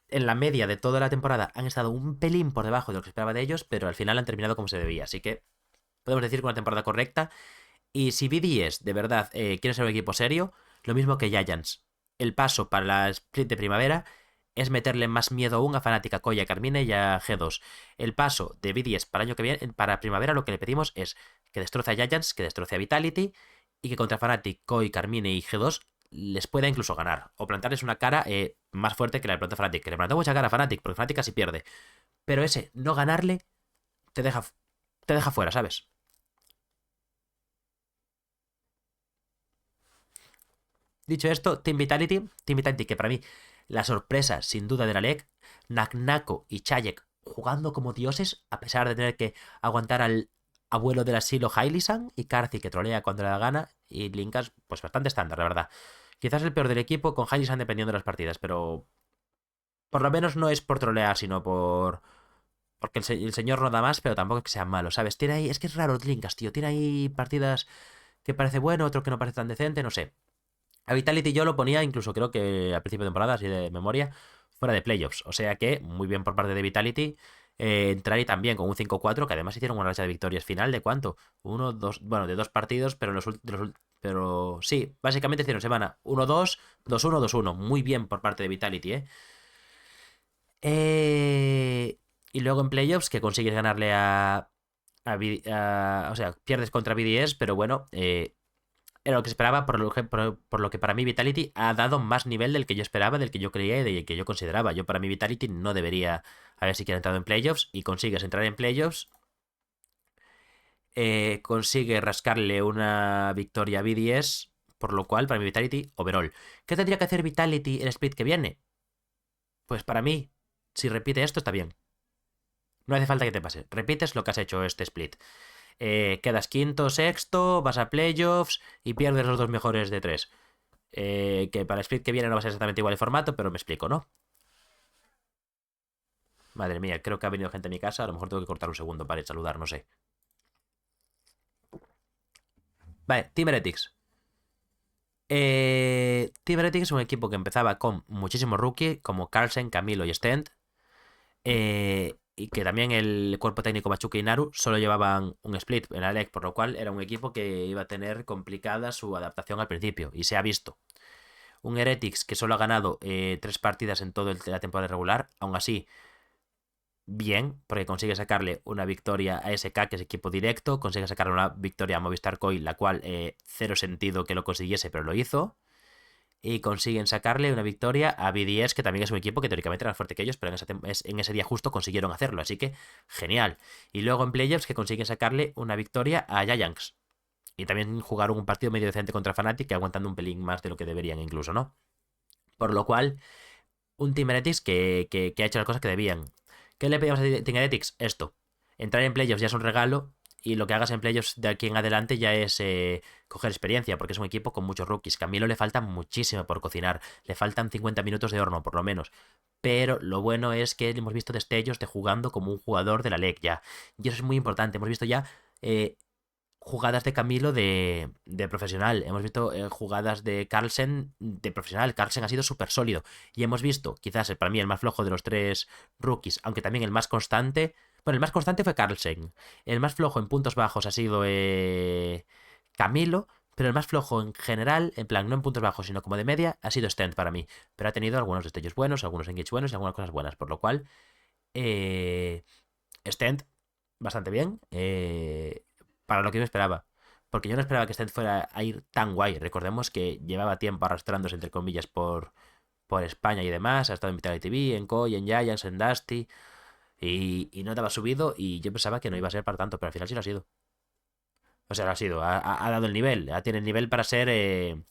en la media de toda la temporada, han estado un pelín por debajo de lo que se esperaba de ellos, pero al final han terminado como se debía. Así que podemos decir que una temporada correcta. Y si BDS de verdad quiere ser un equipo serio, lo mismo que Giants. El paso para la split de primavera es meterle más miedo aún a Fnatic, Koya, Carmine y a G2. El paso de BDS para el año que viene, para primavera, lo que le pedimos es que destroce a Giants, que destroce a Vitality y que contra Fnatic, Koi, Carmine y G2 les pueda incluso ganar. O plantarles una cara más fuerte que la de planta Fnatic. Que le plantó mucha cara a Fnatic, porque Fnatic casi pierde. Pero ese no ganarle te deja, te deja fuera, ¿sabes? Dicho esto, Team Vitality que para mí la sorpresa sin duda de la LEC, Naknako y Chayek jugando como dioses a pesar de tener que aguantar al abuelo del asilo Hailisan y Karthi que trolea cuando le da gana y Linkas pues bastante estándar, la verdad. Quizás el peor del equipo con Hailisan dependiendo de las partidas, pero por lo menos no es por trolear, sino por... Porque el señor no da más, pero tampoco es que sea malo, ¿sabes? Tiene ahí... Es que es raro Linkas, tío. Tiene ahí partidas que parece bueno, otro que no parece tan decente, no sé. A Vitality yo lo ponía, incluso creo que al principio de temporada, así de memoria, fuera de playoffs. O sea que, muy bien por parte de Vitality. Entrar y también con un 5-4, que además hicieron una racha de victorias final de cuánto? Uno, dos, bueno, de dos partidos, pero pero sí, básicamente hicieron semana 1-2, 2-1, 2-1. Muy bien por parte de Vitality, ¿eh? Eh, Y luego en playoffs, que consigues ganarle o sea, pierdes contra BDS, pero bueno, era lo que esperaba, por lo que para mí Vitality ha dado más nivel del que yo esperaba, del que yo creía y del que yo consideraba. Yo para mí Vitality no debería haber siquiera entrado en playoffs y consigues entrar en playoffs, consigue rascarle una victoria a BDS, por lo cual para mí Vitality overall. ¿Qué tendría que hacer Vitality el split que viene? Pues para mí, si repite esto está bien. No hace falta que te pase. Repites lo que has hecho este split. Quedas quinto, sexto, vas a playoffs y pierdes los dos mejores de tres. Que para el split que viene no va a ser exactamente igual el formato, pero me explico, ¿no? Madre mía, creo que ha venido gente a mi casa. A lo mejor tengo que cortar un segundo para ir a saludar, no sé. Vale, Team Heretics. Team Heretics es un equipo que empezaba con muchísimos rookies, como Carlsen, Camilo y Stent. Y que también el cuerpo técnico Machuca y Naru solo llevaban un split en la LEC, por lo cual era un equipo que iba a tener complicada su adaptación al principio, y se ha visto. Un Heretics que solo ha ganado 3 partidas en toda la temporada regular, aún así, bien, porque consigue sacarle una victoria a SK, que es equipo directo, consigue sacarle una victoria a Movistar Coil, la cual cero sentido que lo consiguiese, pero lo hizo. Y consiguen sacarle una victoria a BDS, que también es un equipo que teóricamente era más fuerte que ellos, pero en ese día justo consiguieron hacerlo, así que genial. Y luego en playoffs que consiguen sacarle una victoria a Giants. Y también jugaron un partido medio decente contra Fnatic, aguantando un pelín más de lo que deberían incluso, ¿no? Por lo cual, un Team Heretics que ha hecho las cosas que debían. ¿Qué le pedimos a Team Heretics? Esto. Entrar en playoffs ya es un regalo, y lo que hagas en playoffs de aquí en adelante ya es coger experiencia, porque es un equipo con muchos rookies. Camilo le falta muchísimo por cocinar, le faltan 50 minutos de horno por lo menos. Pero lo bueno es que hemos visto destellos de jugando como un jugador de la LEC ya. Y eso es muy importante. Hemos visto ya jugadas de Camilo de profesional. Hemos visto jugadas de Carlsen de profesional. Carlsen ha sido súper sólido. Y hemos visto, quizás para mí, el más flojo de los tres rookies, aunque también el más constante. Bueno, el más constante fue Carlsen. El más flojo en puntos bajos ha sido Camilo. Pero el más flojo en general, en plan, no en puntos bajos, sino como de media, ha sido Stent para mí. Pero ha tenido algunos destellos buenos, algunos engage buenos y algunas cosas buenas. Por lo cual, eh, Stent, bastante bien. Para lo que yo esperaba. Porque yo no esperaba que Stent fuera a ir tan guay. Recordemos que llevaba tiempo arrastrándose, entre comillas, por España y demás. Ha estado en Vitality TV, en Koi, en Giants, en Dusty. Y no estaba subido. Y yo pensaba que no iba a ser para tanto, pero al final sí lo ha sido. O sea, lo ha sido. Ha dado el nivel. Tiene el nivel para ser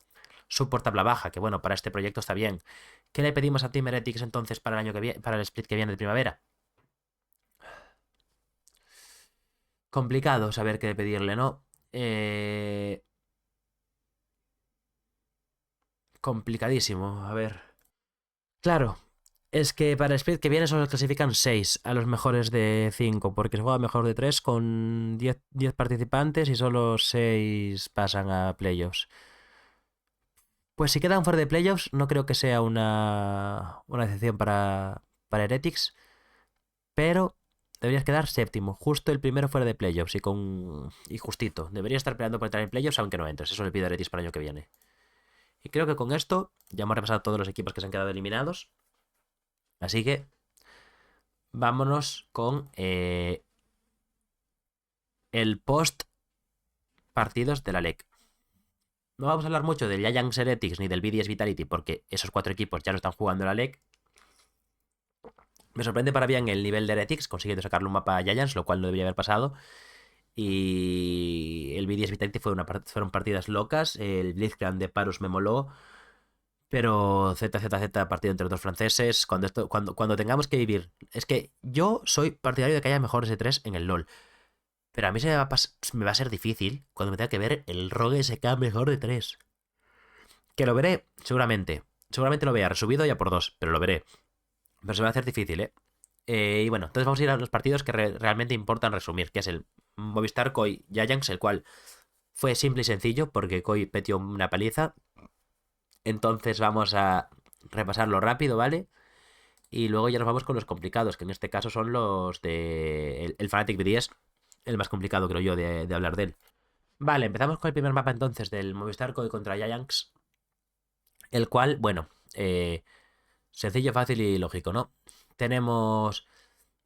support tabla baja. Que bueno, para este proyecto está bien. ¿Qué le pedimos a Team Heretics entonces para el año que viene, para el split que viene de primavera? Complicado saber qué pedirle, ¿no? Complicadísimo. A ver. Claro, es que para el split que viene solo clasifican 6 a los mejores de 5, porque se juega mejor de 3 con 10 participantes y solo 6 pasan a playoffs. Pues si quedan fuera de playoffs, no creo que sea una excepción para Heretics, pero deberías quedar séptimo, justo el primero fuera de playoffs y justito. Debería estar peleando por entrar en playoffs aunque no entres. Eso le pido a Heretics para el año que viene. Y creo que con esto ya hemos repasado todos los equipos que se han quedado eliminados. Así que vámonos con el post partidos de la LEC. No vamos a hablar mucho del Giants Heretics ni del BDS Vitality porque esos 4 equipos ya no están jugando en la LEC. Me sorprende para bien el nivel de Heretics, consiguiendo sacarle un mapa a Giants, lo cual no debería haber pasado. Y el BDS Vitality fueron partidas locas. El Blitzcrank de Parus me moló. Pero ZZZ partido entre los dos franceses. Cuando tengamos que vivir. Es que yo soy partidario de que haya mejores de 3 en el LOL. Pero a mí me va a ser difícil cuando me tenga que ver el Rogue SK mejor de 3. Que lo veré, seguramente. Seguramente lo vea resubido ya por 2, pero lo veré. Pero se me va a hacer difícil, ¿eh? Y bueno, entonces vamos a ir a los partidos que realmente importan resumir, que es el Movistar Koi Giants, el cual fue simple y sencillo porque Koi metió una paliza. Entonces vamos a repasarlo rápido, ¿vale? Y luego ya nos vamos con los complicados, que en este caso son los de el Fnatic BDS, el más complicado creo yo de hablar de él. Vale, empezamos con el primer mapa entonces del Movistar Koi contra Giants, el cual, bueno, sencillo, fácil y lógico, ¿no? Tenemos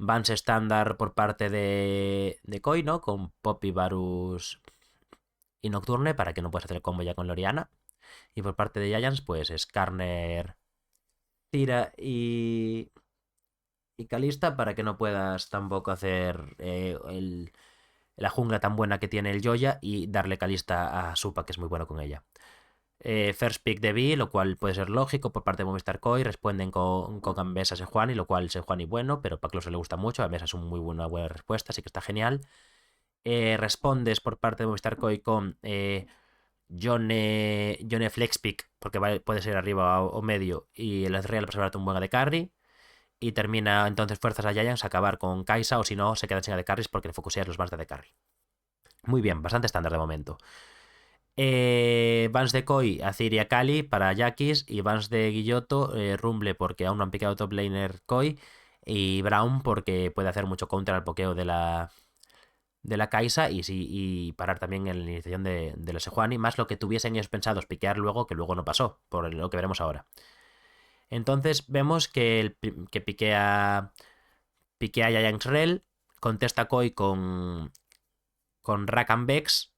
Vance estándar por parte de Koi, ¿no? Con Poppy, Varus y Nocturne para que no puedas hacer el combo ya con Loriana. Y por parte de Giants, pues Skarner, Tira y Kalista para que no puedas tampoco hacer la jungla tan buena que tiene el Joya y darle Kalista a Supa, que es muy bueno con ella. First pick de B, lo cual puede ser lógico por parte de Movistar Koi. Responden con Gambesa Sejuani, lo cual Sejuani bueno, pero para Closer le gusta mucho. Gambesa es una muy buena respuesta, así que está genial. Respondes por parte de Movistar Koi con Yone Flexpick, porque puede ser arriba o medio, y el Ezreal para salvarte un buen de carry. Y termina entonces fuerzas a Giants a acabar con Kaisa, o si no, se quedan sin de carries porque le focuseas los bans de carry. Muy bien, bastante estándar de momento. Bans de Koi, Azir y Akali para Jackis. Y Bans de Guilloto, Rumble porque aún no han picado top laner Koi. Y Brown porque puede hacer mucho counter al pokeo de la Kaisa y parar también en la iniciación de la Sejuani. Más lo que tuviesen ellos pensados piquear luego, que luego no pasó, por lo que veremos ahora. Entonces vemos que piquea Giants Rel, contesta Koi con Rakan Vex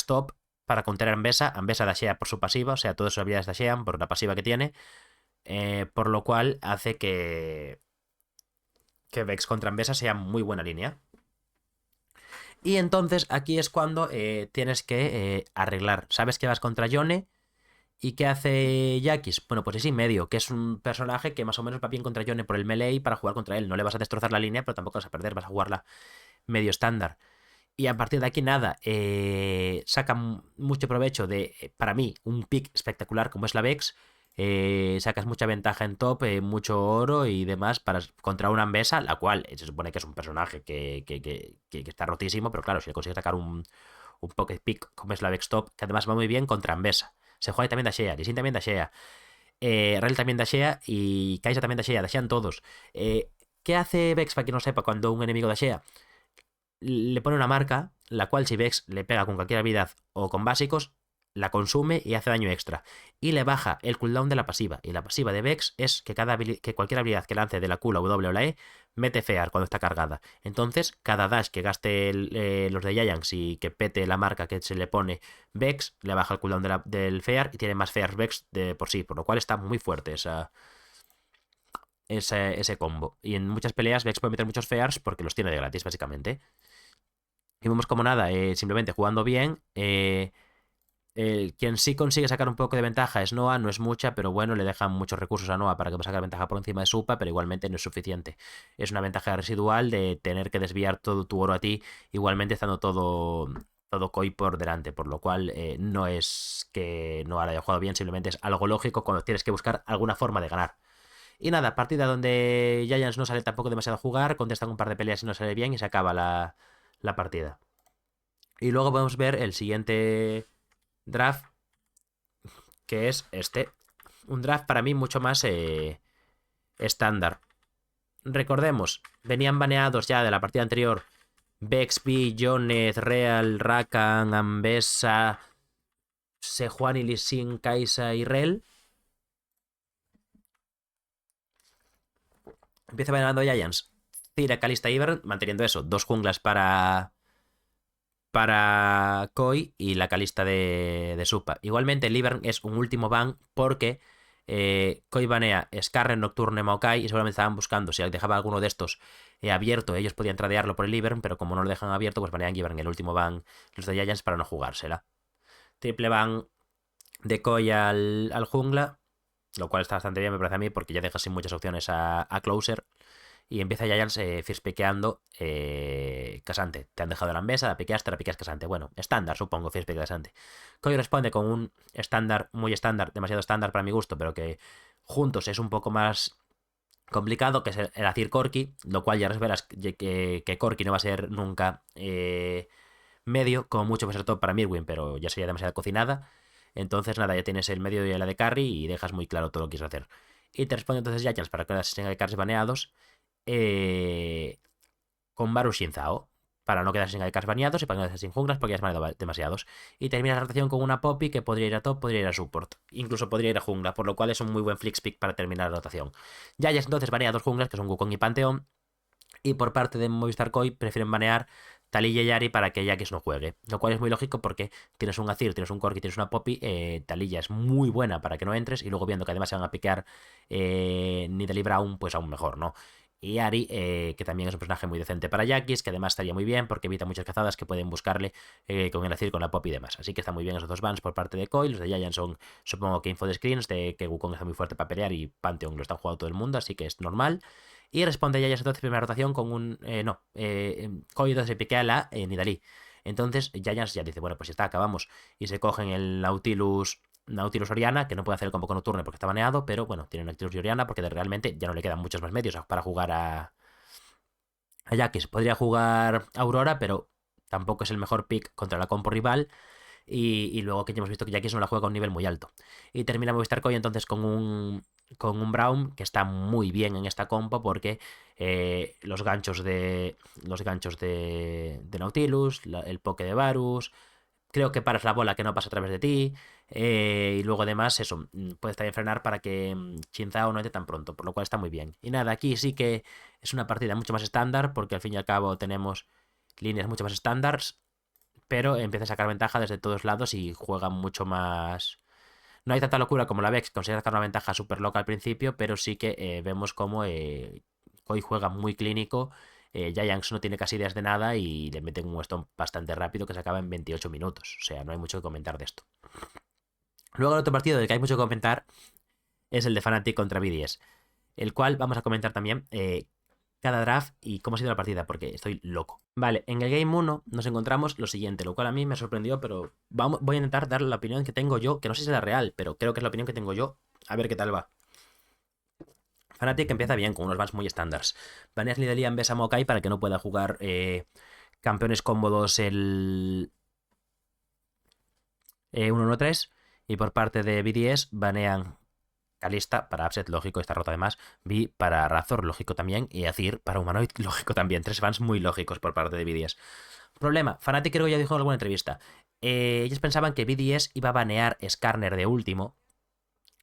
top para counter a Ambessa dashea por su pasiva, o sea, todas sus habilidades dashean por la pasiva que tiene, por lo cual hace que Vex contra Ambessa sea muy buena línea. Y entonces aquí es cuando tienes que arreglar. Sabes que vas contra Yone. ¿Y qué hace Jackis? Bueno, pues es y medio, que es un personaje que más o menos va bien contra Yone por el melee para jugar contra él. No le vas a destrozar la línea, pero tampoco vas a perder, vas a jugarla medio estándar. Y a partir de aquí nada, saca mucho provecho de, para mí, un pick espectacular como es la Vex. Sacas mucha ventaja en top, mucho oro y demás contra una Ambessa, la cual se supone que es un personaje que está rotísimo, pero claro, si le consigues sacar un pocket pick como es la Vex top, que además va muy bien contra Ambessa. Se juega también dashea, Lee Sin también dashea, Rel también dashea y Kaisa también dashea, dashean todos. ¿Qué hace Vex, para quien no sepa, cuando un enemigo dashea? Le pone una marca, la cual si Vex le pega con cualquier habilidad o con básicos, la consume y hace daño extra. Y le baja el cooldown de la pasiva. Y la pasiva de Vex es que cualquier habilidad que lance de la Q, la W o la E, mete Fear cuando está cargada. Entonces, cada dash que gaste los de Giants y que pete la marca que se le pone Vex, le baja el cooldown del Fear y tiene más Fear Vex de por sí. Por lo cual está muy fuerte ese combo. Y en muchas peleas Vex puede meter muchos Fears porque los tiene de gratis, básicamente. Y vemos como nada, simplemente jugando bien. Quien sí consigue sacar un poco de ventaja es Noah, no es mucha, pero bueno, le dejan muchos recursos a Noah para que pueda sacar ventaja por encima de Supa, pero igualmente no es suficiente. Es una ventaja residual de tener que desviar todo tu oro a ti, igualmente estando todo Koi por delante, por lo cual no es que Noah haya jugado bien, simplemente es algo lógico cuando tienes que buscar alguna forma de ganar. Y nada, partida donde Giants no sale tampoco demasiado a jugar, contestan un par de peleas y no sale bien y se acaba la partida. Y luego podemos ver el siguiente draft, que es este. Un draft para mí mucho más estándar. Recordemos, venían baneados ya de la partida anterior Bexby, Jonet, Real, Rakan, Ambessa, Sejuani, Lee Sin, Kaisa y Rel. Empieza baneando Giants. Tira, Kalista y Ivern, manteniendo eso. Dos junglas para Koi y la Kalista de Supa. Igualmente, el Ivern es un último ban porque Koi banea Skarner, Nocturne, Maokai y seguramente estaban buscando si dejaba alguno de estos abierto, ellos podían tradearlo por el Ivern, pero como no lo dejan abierto, pues banean Ivern el último ban los de Giants para no jugársela. Triple ban de Koi al jungla, lo cual está bastante bien, me parece a mí, porque ya deja sin muchas opciones a Closer. Y empieza Giants first piqueando Casante. Te han dejado la mesa, la piqueas Casante. Bueno, estándar, supongo, first pique Casante. Koi responde con un estándar, muy estándar, demasiado estándar para mi gusto, pero que juntos es un poco más complicado, que es el Azir Corki, lo cual ya verás que Corki no va a ser nunca medio, como mucho va a ser top para Mirwin, pero ya sería demasiado cocinada. Entonces, nada, ya tienes el medio y la de carry y dejas muy claro todo lo que quieres hacer. Y te responde entonces Giants para que las de carries baneados con Varus sin Zao, para no quedarse sin Aikars baneados y para no quedarse sin junglas porque ya has baneado demasiados. Y terminas la rotación con una Poppy que podría ir a top, podría ir a support, incluso podría ir a jungla, por lo cual es un muy buen flick pick para terminar la rotación. Ya entonces banea dos junglas que son Wukong y Panteón. Y por parte de Movistar Koi prefieren banear Taliyah y Ahri para que Jax no juegue. Lo cual es muy lógico porque tienes un Azir, tienes un Corki, tienes una Poppy. Taliyah es muy buena para que no entres. Y luego viendo que además se van a piquear Nidalee Brown, pues aún mejor, ¿no? Y Ahri, que también es un personaje muy decente para Jax, que además estaría muy bien porque evita muchas cazadas que pueden buscarle con el Azir, con la Poppy y demás. Así que está muy bien esos dos bans por parte de Koi. Los de Giant son, supongo que info de screens, de que Wukong está muy fuerte para pelear y Pantheon lo está jugando todo el mundo, así que es normal. Y responde Giants entonces primera rotación con un... Koi entonces se piquea la Nidalee. Entonces Giants ya dice, bueno, pues ya está, acabamos. Y se cogen el Nautilus Oriana, que no puede hacer el combo con Nocturne porque está baneado, pero bueno, tiene Nautilus y Oriana porque realmente ya no le quedan muchos más medios para jugar a Jax. Podría jugar Aurora, pero tampoco es el mejor pick contra la compo rival. Y luego que ya hemos visto que Jax no la juega a un nivel muy alto. Y termina Movistar Koi entonces con un Braum que está muy bien en esta compo porque los ganchos de Nautilus, el poke de Varus, creo que paras la bola que no pasa a través de ti. Y luego además eso, puedes también frenar para que Chinzao no entre tan pronto, por lo cual está muy bien. Y nada, aquí sí que es una partida mucho más estándar porque al fin y al cabo tenemos líneas mucho más estándares, pero empieza a sacar ventaja desde todos lados y juega mucho más. No hay tanta locura como la Vex, consigue sacar una ventaja súper loca al principio, pero sí que vemos como Koi juega muy clínico. Giants no tiene casi ideas de nada y le meten un Weston bastante rápido que se acaba en 28 minutos. O sea, no hay mucho que comentar de esto. Luego el otro partido del que hay mucho que comentar es el de Fnatic contra BDS, el cual vamos a comentar también cada draft y cómo ha sido la partida, porque estoy loco. Vale, en el Game 1 nos encontramos lo siguiente, lo cual a mí me sorprendió, pero voy a intentar dar la opinión que tengo yo, que no sé si es la real, pero creo que es la opinión que tengo yo, a ver qué tal va. Fnatic empieza bien, con unos bans muy estándares. Baneas Nidalee en vez a Maokai para que no pueda jugar campeones cómodos el 1-1-3. Y por parte de BDS banean Kalista para Upset, lógico, esta rota además. Vi para Razor, lógico también. Y Azir para Humanoid, lógico también. Tres bans muy lógicos por parte de BDS. Problema, Fnatic creo que ya dijo en alguna entrevista. Ellos pensaban que BDS iba a banear Skarner de último.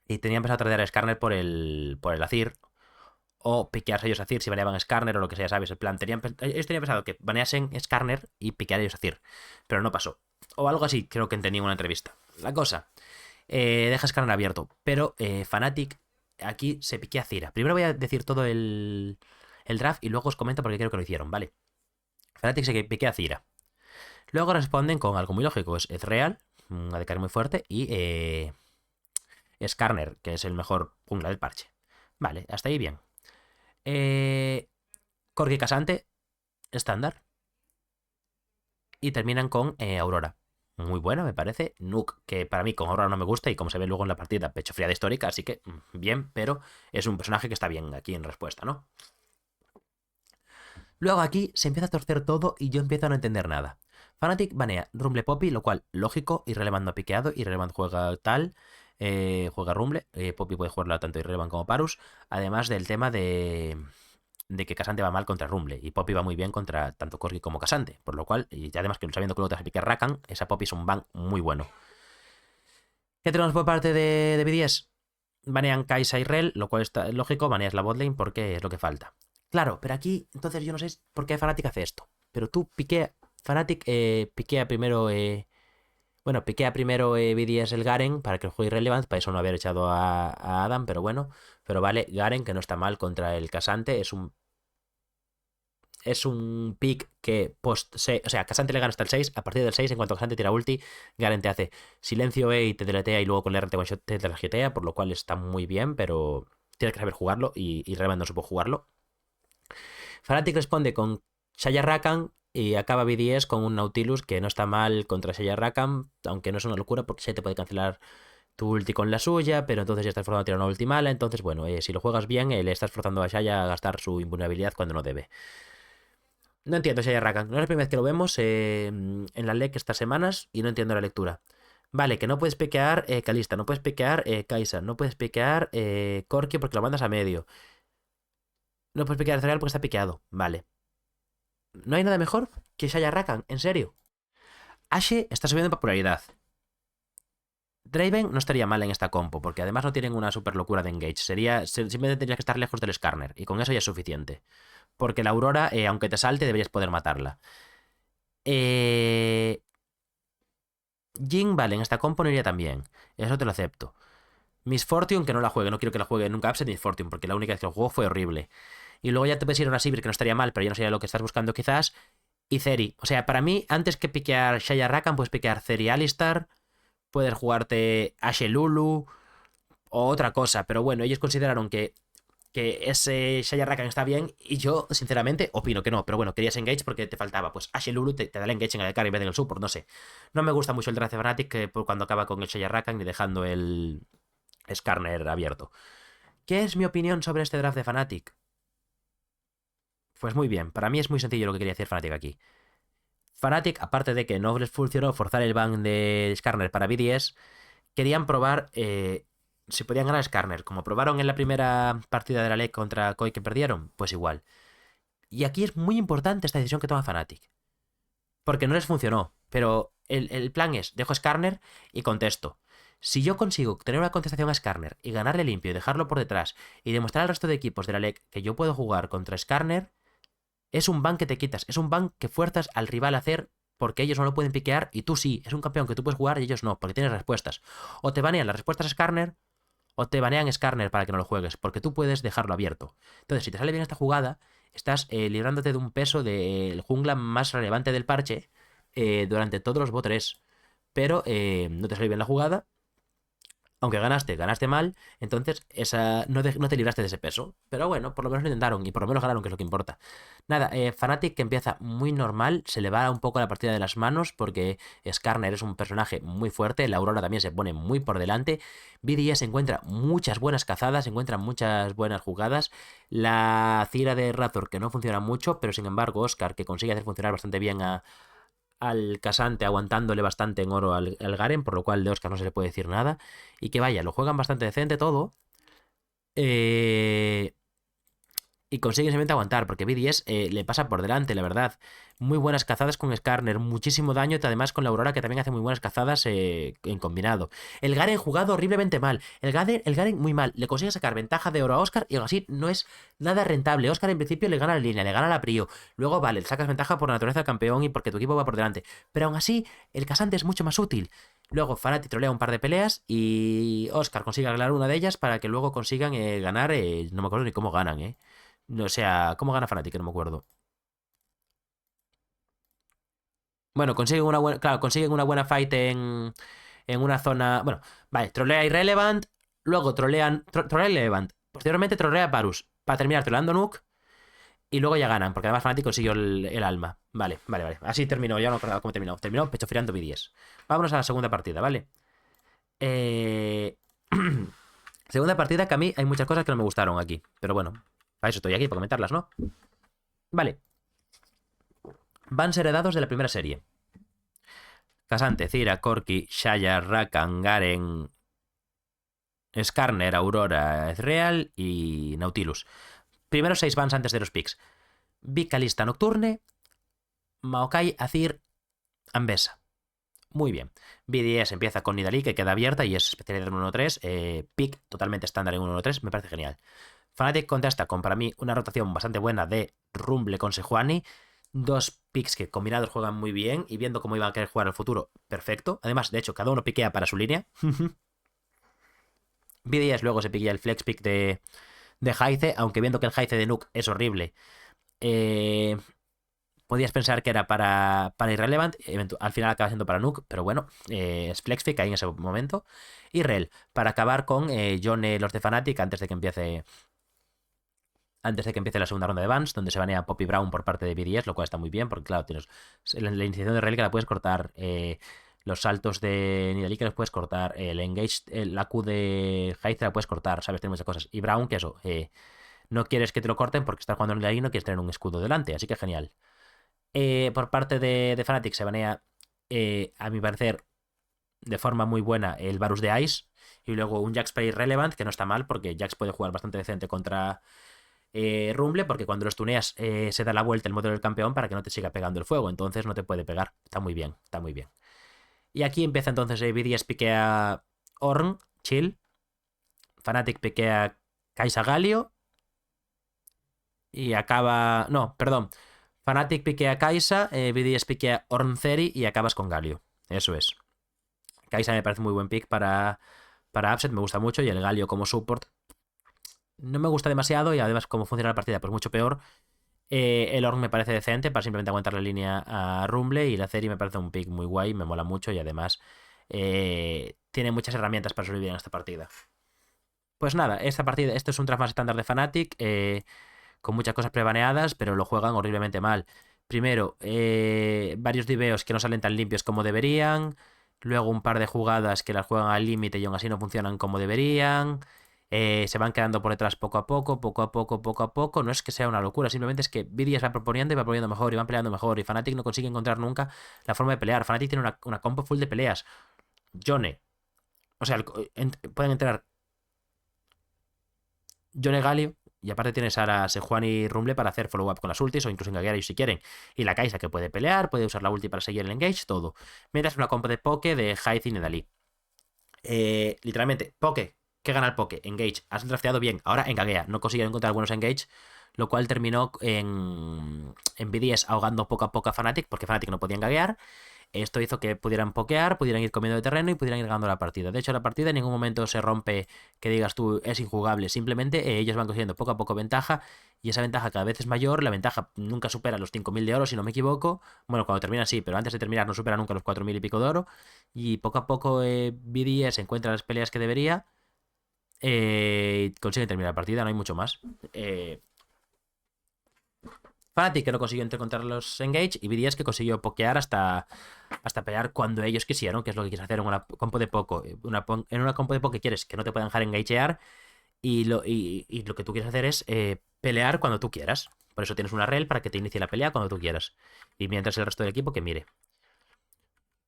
Y tenían pensado traer a Skarner por el Azir. O piquearse ellos Azir si baneaban Skarner o lo que sea, ¿sabes? El plan, ellos tenían pensado que baneasen Skarner y piquear ellos Azir. Pero no pasó. O algo así, creo que entendí en una entrevista. La cosa, deja Skarner abierto. Pero Fnatic aquí se piquea Cira. Primero voy a decir todo el draft y luego os comento porque creo que lo hicieron, ¿vale? Fnatic se piquea Cira. Luego responden con algo muy lógico. Es Ezreal, un ADC muy fuerte, y Skarner, que es el mejor jungla del parche. Vale, hasta ahí bien. Corki Casante, estándar. Y terminan con Aurora. Muy buena, me parece. Nuke, que para mí con Aurora no me gusta y como se ve luego en la partida, pecho fría de histórica, así que bien, pero es un personaje que está bien aquí en respuesta, ¿no? Luego aquí se empieza a torcer todo y yo empiezo a no entender nada. Fnatic banea Rumble Poppy, lo cual, lógico, Irrelevant no ha piqueado, Irrelevant juega tal, juega Rumble, Poppy puede jugarla tanto Irrelevant como Parus, además del tema de que Casante va mal contra Rumble y Poppy va muy bien contra tanto Corki como Casante, por lo cual, y además que sabiendo que luego te vas a picar Rakan, esa Poppy es un ban muy bueno. ¿Qué tenemos por parte de BDS? Banean Kai'Sa y Rel, lo cual está lógico, baneas la botlane porque es lo que falta. Claro, pero aquí, entonces yo no sé por qué Fnatic hace esto. Pero tú Fnatic piquea primero, piquea primero BDS el Garen para que el juegue Irrelevant, para eso no haber echado a Adam, pero bueno. Pero vale, Garen, que no está mal contra el Casante, es un pick que o sea, Casante le gana hasta el 6. A partir del 6, en cuanto Casante tira ulti, Garen te hace silencio y te deletea y luego con el RT one shot te tarjetea, por lo cual está muy bien, pero tienes que saber jugarlo y Revan no supo jugarlo. Fnatic responde con Xayah Rakan y acaba BDS con un Nautilus que no está mal contra Xayah Rakan, aunque no es una locura porque se te puede cancelar tu ulti con la suya, pero entonces ya estás forzando a tirar una ulti mala, entonces bueno, si lo juegas bien, le estás forzando a Xayah a gastar su invulnerabilidad cuando no debe. No entiendo Xayah Rakan, no es la primera vez que lo vemos en la LEC estas semanas y no entiendo la lectura. Vale, que no puedes piquear Kalista, no puedes piquear Kai'Sa, no puedes piquear Corki porque lo mandas a medio. No puedes piquear Cereal porque está piqueado. Vale. No hay nada mejor que Xayah Rakan, en serio. Ashe está subiendo en popularidad. Draven no estaría mal en esta compo, porque además no tienen una super locura de engage. Simplemente tendrías que estar lejos del Skarner, y con eso ya es suficiente. Porque la Aurora, aunque te salte, deberías poder matarla. Jing, vale, en esta compo no iría también. Eso te lo acepto. Miss Fortune, que no la juegue. No quiero que la juegue nunca Absent Miss Fortune, porque la única vez que lo juego fue horrible. Y luego ya te puedes ir a una Sivir, que no estaría mal, pero ya no sería lo que estás buscando quizás. Y Ceri. O sea, para mí, antes que piquear Shaya Rakan, puedes piquear Ceri Alistar. Puedes jugarte Ashe Lulu o otra cosa. Pero bueno, ellos consideraron que ese Shaya Rakan está bien. Y yo, sinceramente, opino que no. Pero bueno, querías engage porque te faltaba. Pues Ashe Lulu te da el engage en el carry en vez del support. No sé. No me gusta mucho el draft de Fnatic cuando acaba con el Shaya Rakan ni dejando el Skarner abierto. ¿Qué es mi opinión sobre este draft de Fnatic? Pues muy bien, para mí es muy sencillo lo que quería decir Fnatic aquí. Fnatic, aparte de que no les funcionó forzar el ban de Skarner para BDS, querían probar si podían ganar Skarner. Como probaron en la primera partida de la LEC contra Koi que perdieron, pues igual. Y aquí es muy importante esta decisión que toma Fnatic. Porque no les funcionó. Pero el plan es, dejo Skarner y contesto. Si yo consigo tener una contestación a Skarner y ganarle limpio y dejarlo por detrás y demostrar al resto de equipos de la LEC que yo puedo jugar contra Skarner, es un ban que te quitas. Es un ban que fuerzas al rival a hacer porque ellos no lo pueden piquear y tú sí. Es un campeón que tú puedes jugar y ellos no, porque tienes respuestas. O te banean las respuestas a Skarner o te banean Skarner para que no lo juegues, porque tú puedes dejarlo abierto. Entonces, si te sale bien esta jugada, estás librándote de un peso del jungla más relevante del parche durante todos los bot-3. Pero no te sale bien la jugada. Aunque ganaste mal, entonces no te libraste de ese peso. Pero bueno, por lo menos lo intentaron y por lo menos ganaron, que es lo que importa. Nada, Fnatic que empieza muy normal, se le va un poco la partida de las manos porque Skarner es un personaje muy fuerte, la Aurora también se pone muy por delante, BDS encuentra muchas buenas cazadas, encuentra muchas buenas jugadas, la Cira de Raptor que no funciona mucho, pero sin embargo Oscar que consigue hacer funcionar bastante bien al Casante aguantándole bastante en oro al Garen, por lo cual de Oscar no se le puede decir nada. Y que vaya, lo juegan bastante decente todo. Eh, y consiguen simplemente aguantar, porque BDS le pasa por delante, la verdad. Muy buenas cazadas con Skarner, muchísimo daño, y además con la Aurora, que también hace muy buenas cazadas en combinado. El Garen jugado horriblemente mal. El Garen muy mal. Le consigue sacar ventaja de oro a Oscar y aún así no es nada rentable. Oscar en principio le gana la línea, le gana la prio. Luego, vale, le sacas ventaja por naturaleza del campeón y porque tu equipo va por delante. Pero aún así, el Casante es mucho más útil. Luego Fnatic trolea un par de peleas y Oscar consigue ganar una de ellas para que luego consigan ganar. No me acuerdo ni cómo ganan, ¿eh? No, o sea, ¿cómo gana Fnatic? No me acuerdo. Bueno, consiguen una buena. Claro, consiguen una buena fight en una zona. Bueno, vale, trolea Irrelevant. Luego trolea Irrelevant. Posteriormente trolea Varus. Para terminar troleando Nuke. Y luego ya ganan, porque además Fnatic consiguió el alma. Vale, vale, vale. Así terminó, ya no me acordaba cómo terminó. Terminó pecho friando B10. Vámonos a la segunda partida, ¿vale? Eh... segunda partida que a mí hay muchas cosas que no me gustaron aquí. Pero bueno, para eso estoy aquí, para comentarlas, ¿no? Vale. Van heredados de la primera serie. Casante, Cira, Corki, Shaya, Rakan, Garen, Skarner, Aurora, Ezreal y Nautilus. Primeros 6 bans antes de los picks. Vicalista Nocturne, Maokai, Azir, Ambesa. Muy bien. BDS empieza con Nidalee, que queda abierta y es especialidad en 1-3. Pick totalmente estándar en 1-3. Me parece genial. Fnatic contesta con, para mí, una rotación bastante buena de Rumble con Sejuani. Dos picks que combinados juegan muy bien y viendo cómo iban a querer jugar al futuro, perfecto. Además, de hecho, cada uno piquea para su línea. BDS luego se piquea el flex pick de Jaice, aunque viendo que el Jaice de Nuke es horrible. Eh, Podías pensar que era para Irrelevant, al final acaba siendo para Nuke, pero bueno, es flex pick ahí en ese momento. Y Rel, para acabar con John los de Fnatic antes de que empiece la segunda ronda de bans, donde se banea Poppy Brown por parte de BDS, lo cual está muy bien, porque claro, tienes la iniciación de Rel que la puedes cortar, los saltos de Nidalee que los puedes cortar, el engage, la Q de Hythe la puedes cortar, ¿sabes? Tiene muchas cosas. Y Brown, que eso, no quieres que te lo corten porque estás jugando en Nidalee y no quieres tener un escudo delante, así que genial. Por parte de Fnatic se banea, a mi parecer, de forma muy buena el Varus de Ice, y luego un Jax Play Relevant, que no está mal, porque Jax puede jugar bastante decente contra Rumble, porque cuando los tuneas se da la vuelta el modelo del campeón para que no te siga pegando el fuego, entonces no te puede pegar. Está muy bien, está muy bien. Y aquí empieza entonces BDS piquea Ornn, chill. Fnatic piquea Kai'Sa Galio. y acaba... No, perdón. Fnatic piquea Kaisa, BDS piquea Orntheri y acabas con Galio. Eso es. Kaisa me parece muy buen pick para Upset, me gusta mucho, y el Galio como support no me gusta demasiado, y además cómo funciona la partida pues mucho peor. El Ornn me parece decente para simplemente aguantar la línea a Rumble, y la Ceri me parece un pick muy guay, me mola mucho, y además tiene muchas herramientas para sobrevivir en esta partida. Pues nada, esta partida, esto es un draft más estándar de Fnatic, con muchas cosas prebaneadas, pero lo juegan horriblemente mal. Primero, varios diveos que no salen tan limpios como deberían. Luego un par de jugadas que las juegan al límite y aún así no funcionan como deberían. Se van quedando por detrás poco a poco, poco a poco, poco a poco. No es que sea una locura, simplemente es que BDS va proponiendo y va proponiendo mejor y van peleando mejor. Y Fnatic no consigue encontrar nunca la forma de pelear. Fnatic tiene una compo full de peleas. Yone. O sea, pueden entrar Yone, Galio, y aparte tienes a la Sejuani y Rumble para hacer follow-up con las ultis o incluso engagear ellos si quieren. Y la Kaisa que puede pelear, puede usar la ulti para seguir el engage, todo. Mientras una compo de Poke de Hythin y Dalí. Literalmente, Poke. ¿Qué gana el Poke? Engage. Has drafteado bien. Ahora engaguea. No consiguieron encontrar buenos engage, lo cual terminó en BDS ahogando poco a poco a Fnatic, porque Fnatic no podía engaguear. Esto hizo que pudieran pokear, pudieran ir comiendo de terreno y pudieran ir ganando la partida. De hecho, la partida en ningún momento se rompe que digas tú es injugable. Simplemente ellos van consiguiendo poco a poco ventaja, y esa ventaja cada vez es mayor. La ventaja nunca supera los 5.000 de oro, si no me equivoco. Bueno, cuando termina sí, pero antes de terminar no supera nunca los 4.000 y pico de oro. Y poco a poco BDS encuentra las peleas que debería. Consigue terminar la partida, no hay mucho más. Fnatic que no consiguió encontrar los engage, y BDS que consiguió pokear hasta pelear cuando ellos quisieron, que es lo que quieres hacer en una compo de poco. En una compo de poco quieres que no te puedan dejar engagear, y lo que tú quieres hacer es pelear cuando tú quieras. Por eso tienes una rel para que te inicie la pelea cuando tú quieras. Y mientras el resto del equipo que mire.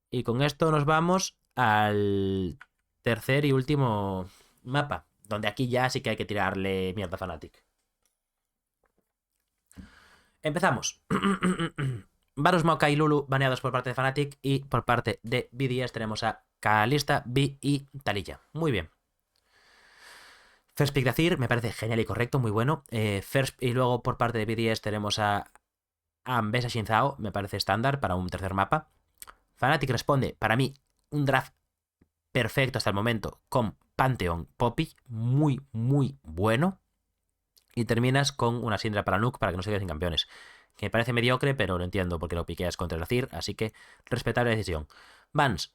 Y con esto nos vamos al tercer y último mapa, donde aquí ya sí que hay que tirarle mierda a Fnatic. Empezamos. Varus, Maokai y Lulu baneados por parte de Fnatic, y por parte de BDS tenemos a Kalista, Vi y Taliyah. Muy bien. First pick de Azir me parece genial y correcto, muy bueno. Y luego por parte de BDS tenemos a Ambessa Shinzao, me parece estándar para un tercer mapa. Fnatic responde, para mí, un draft perfecto hasta el momento con Pantheon Poppy, muy, muy bueno. Y terminas con una Syndra para Nuke para que no se queden sin campeones. Que me parece mediocre, pero lo entiendo porque lo piqueas contra el Azir, así que respetable decisión. Bans.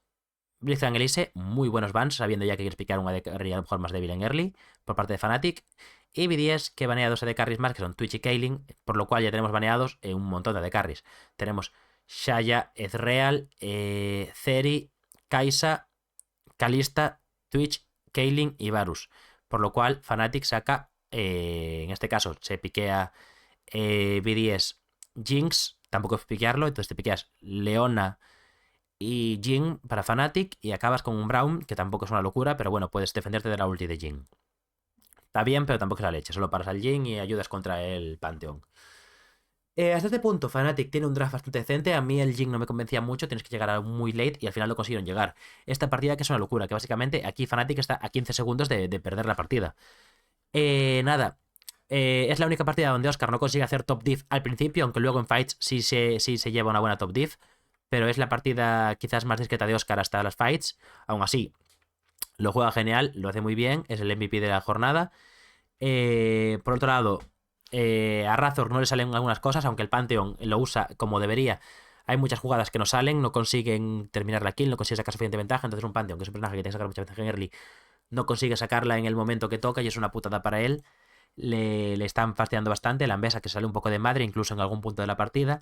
Blitzcrank Elise, muy buenos bans, sabiendo ya que quieres picar un AD Carry a lo mejor más débil en early, por parte de Fnatic. Y BDS que banea dos AD Carries más, que son Twitch y Kaylin, por lo cual ya tenemos baneados un montón de AD Carries. Tenemos Xayah, Ezreal, Ceri, Kaisa, Kalista, Twitch, Kaylin y Varus. Por lo cual Fnatic saca, en este caso se piquea BDS Jinx, tampoco es piquearlo, entonces te piqueas Leona y Jhin para Fnatic, y acabas con un Braum, que tampoco es una locura, pero bueno, puedes defenderte de la ulti de Jhin. Está bien, pero tampoco es la leche, solo paras al Jhin y ayudas contra el Pantheon. Hasta este punto, Fnatic tiene un draft bastante decente. A mí el Jhin no me convencía mucho, tienes que llegar a muy late, y al final lo consiguieron llegar. Esta partida que es una locura, que básicamente aquí Fnatic está a 15 segundos de perder la partida. Nada, es la única partida donde Oscar no consigue hacer top diff al principio, aunque luego en fights sí se lleva una buena top diff. Pero es la partida quizás más discreta de Oscar hasta las fights. Aún así, lo juega genial, lo hace muy bien, es el MVP de la jornada. Por otro lado, a Razor no le salen algunas cosas, aunque el Pantheon lo usa como debería. Hay muchas jugadas que no salen, no consiguen terminar la kill, no consiguen sacar suficiente ventaja. Entonces un Pantheon, que es un personaje que tiene que sacar mucha ventaja en early, no consigue sacarla en el momento que toca, y es una putada para él. Le están fastidiando bastante. La Ambessa que sale un poco de madre, incluso en algún punto de la partida.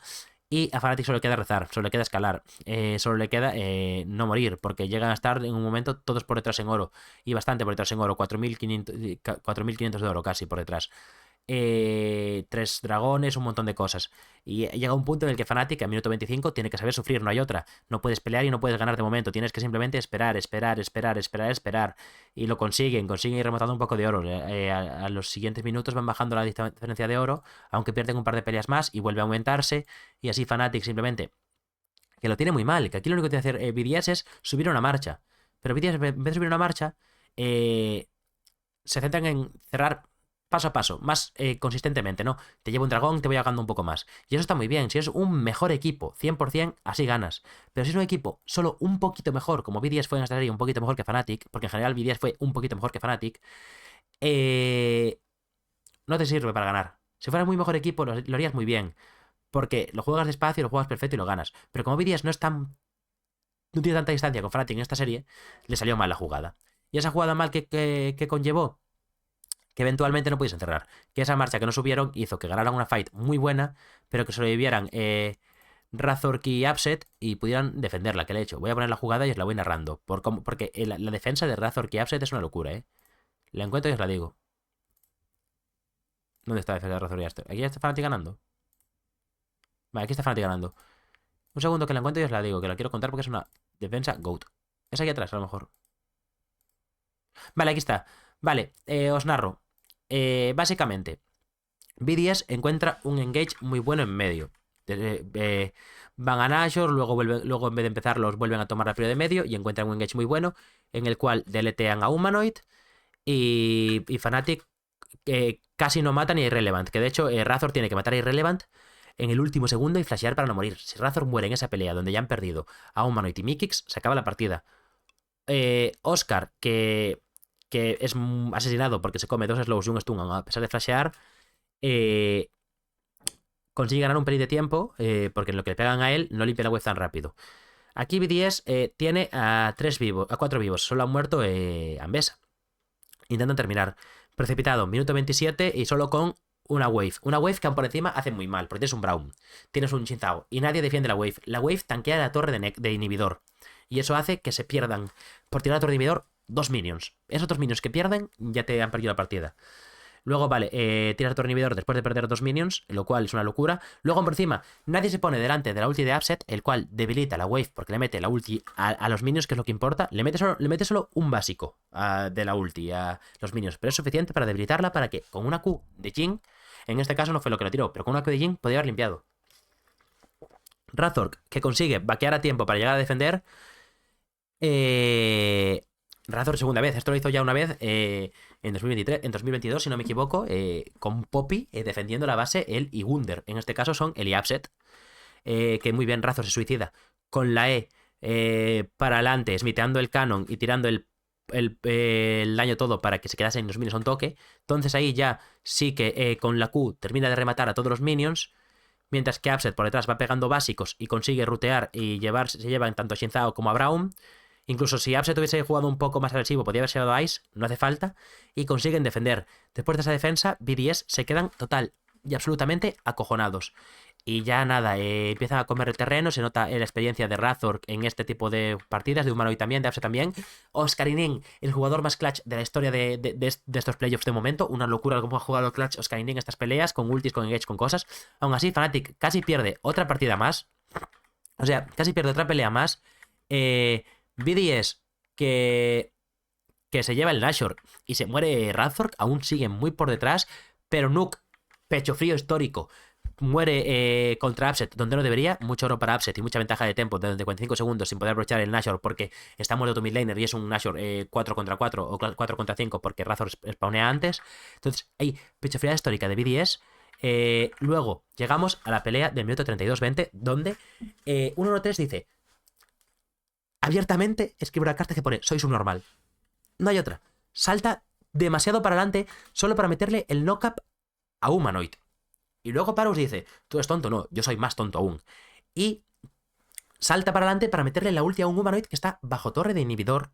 Y a Fnatic solo le queda rezar, solo le queda escalar, solo le queda no morir, porque llegan a estar en un momento todos por detrás en oro, y bastante por detrás en oro, 4.500 de oro casi por detrás. 3 dragones, un montón de cosas. Y llega un punto en el que Fnatic a minuto 25 tiene que saber sufrir, no hay otra. No puedes pelear y no puedes ganar de momento, tienes que simplemente esperar, esperar, esperar, esperar, esperar. Y lo consiguen ir remontando un poco de oro. A los siguientes minutos van bajando la diferencia de oro, aunque pierden un par de peleas más y vuelve a aumentarse. Y así Fnatic simplemente, que lo tiene muy mal, que aquí lo único que tiene que hacer BDS es subir una marcha. Pero BDS en vez de subir una marcha, se centran en cerrar paso a paso, más consistentemente, ¿no? Te llevo un dragón, te voy ahogando un poco más. Y eso está muy bien. Si es un mejor equipo, 100%, así ganas. Pero si es un equipo solo un poquito mejor, como BDS fue en esta serie, un poquito mejor que Fnatic, porque en general BDS fue un poquito mejor que Fnatic, no te sirve para ganar. Si fuera muy mejor equipo, lo harías muy bien. Porque lo juegas despacio, lo juegas perfecto y lo ganas. Pero como BDS no tiene tanta distancia con Fnatic en esta serie, le salió mal la jugada. Y esa jugada mal que conllevó, que eventualmente no pudiesen cerrar. Que esa marcha que no subieron hizo que ganaran una fight muy buena, pero que sobrevivieran Razork y Upset y pudieran defenderla, que le he hecho. Voy a poner la jugada y os la voy narrando. Porque la defensa de Razork y Upset es una locura, ¿eh? La encuentro y os la digo. ¿Dónde está la defensa de Razork y Upset? ¿Aquí ya está Fnatic ganando? Vale, aquí está Fnatic ganando. Un segundo que la encuentro y os la digo, que la quiero contar porque es una defensa GOAT. Es aquí atrás, a lo mejor. Vale, aquí está. Vale, os narro. Básicamente, BDS encuentra un engage muy bueno en medio. Van a Nashor, luego en vez de empezar los vuelven a tomar rápido de medio y encuentran un engage muy bueno en el cual deletean a Humanoid y Fnatic casi no matan a Irrelevant, que de hecho Razor tiene que matar a Irrelevant en el último segundo y flashear para no morir. Si Razor muere en esa pelea donde ya han perdido a Humanoid y Mikix, se acaba la partida. Oscar, que es asesinado porque se come 2 slows y un stun a pesar de flashear, consigue ganar un pelín de tiempo porque en lo que le pegan a él no limpia la web tan rápido. Aquí BDS tiene a 4 vivos, solo han muerto Ambesa. Intentan terminar. Precipitado, minuto 27 y solo con una wave. Una wave que aún por encima hace muy mal, porque tienes un Braum, tienes un Xin Zhao y nadie defiende la wave. La wave tanquea la torre de inhibidor. Y eso hace que se pierdan por tirar la torre de inhibidor 2 minions. Esos 2 minions que pierden ya te han perdido la partida. Luego, vale, tiras la torre de inhibidor después de perder 2 minions, lo cual es una locura. Luego, por encima, nadie se pone delante de la ulti de Upset, el cual debilita la wave porque le mete la ulti a los minions, que es lo que importa. Le mete solo un básico de la ulti a los minions, pero es suficiente para debilitarla para que con una Q de Jhin, en este caso no fue lo que lo tiró, pero con una Q de Jhin podía haber limpiado. Razork, que consigue vaquear a tiempo para llegar a defender. Razor segunda vez, esto lo hizo ya una vez en 2023, en 2022, si no me equivoco, con Poppy defendiendo la base, él y Wunder. En este caso son él y Upset, que muy bien, Razor se suicida con la para adelante, smiteando el canon y tirando el daño todo para que se quedasen los minions a un toque. Entonces ahí ya sí que con la Q termina de rematar a todos los minions. Mientras que Upset por detrás va pegando básicos y consigue rutear y se llevan tanto a Xin Zhao como a Braum. Incluso si Upset hubiese jugado un poco más agresivo, podría haber llevado a Ice, no hace falta. Y consiguen defender. Después de esa defensa, BDS se quedan total y absolutamente acojonados. Y ya nada, empiezan a comer el terreno, se nota la experiencia de Razor en este tipo de partidas, de Humanoid también, de Upset también. Oscarinin, el jugador más clutch de la historia de estos playoffs de momento. Una locura cómo ha jugado clutch Oscarinin en estas peleas, con ultis, con engage, con cosas. Aún así, Fnatic casi pierde otra partida más. O sea, casi pierde otra pelea más. BDS que se lleva el Nashor y se muere Razork, aún sigue muy por detrás, pero Nuke, pecho frío histórico, muere contra Upset donde no debería. Mucho oro para Upset y mucha ventaja de tempo de 45 segundos sin poder aprovechar el Nashor porque está muerto tu mid laner y es un Nashor 4 contra 4 o 4 contra 5 porque Razor spawnea antes. Entonces hay pecho fría histórica de BDS. Luego llegamos a la pelea del minuto 32-20 donde 1-1-3 dice abiertamente, escribe una carta que pone sois un normal. No hay otra. Salta demasiado para adelante solo para meterle el knock-up a Humanoid. Y luego Parus dice, tú eres tonto, no, yo soy más tonto aún. Y salta para adelante para meterle la ulti a un Humanoid que está bajo torre de inhibidor.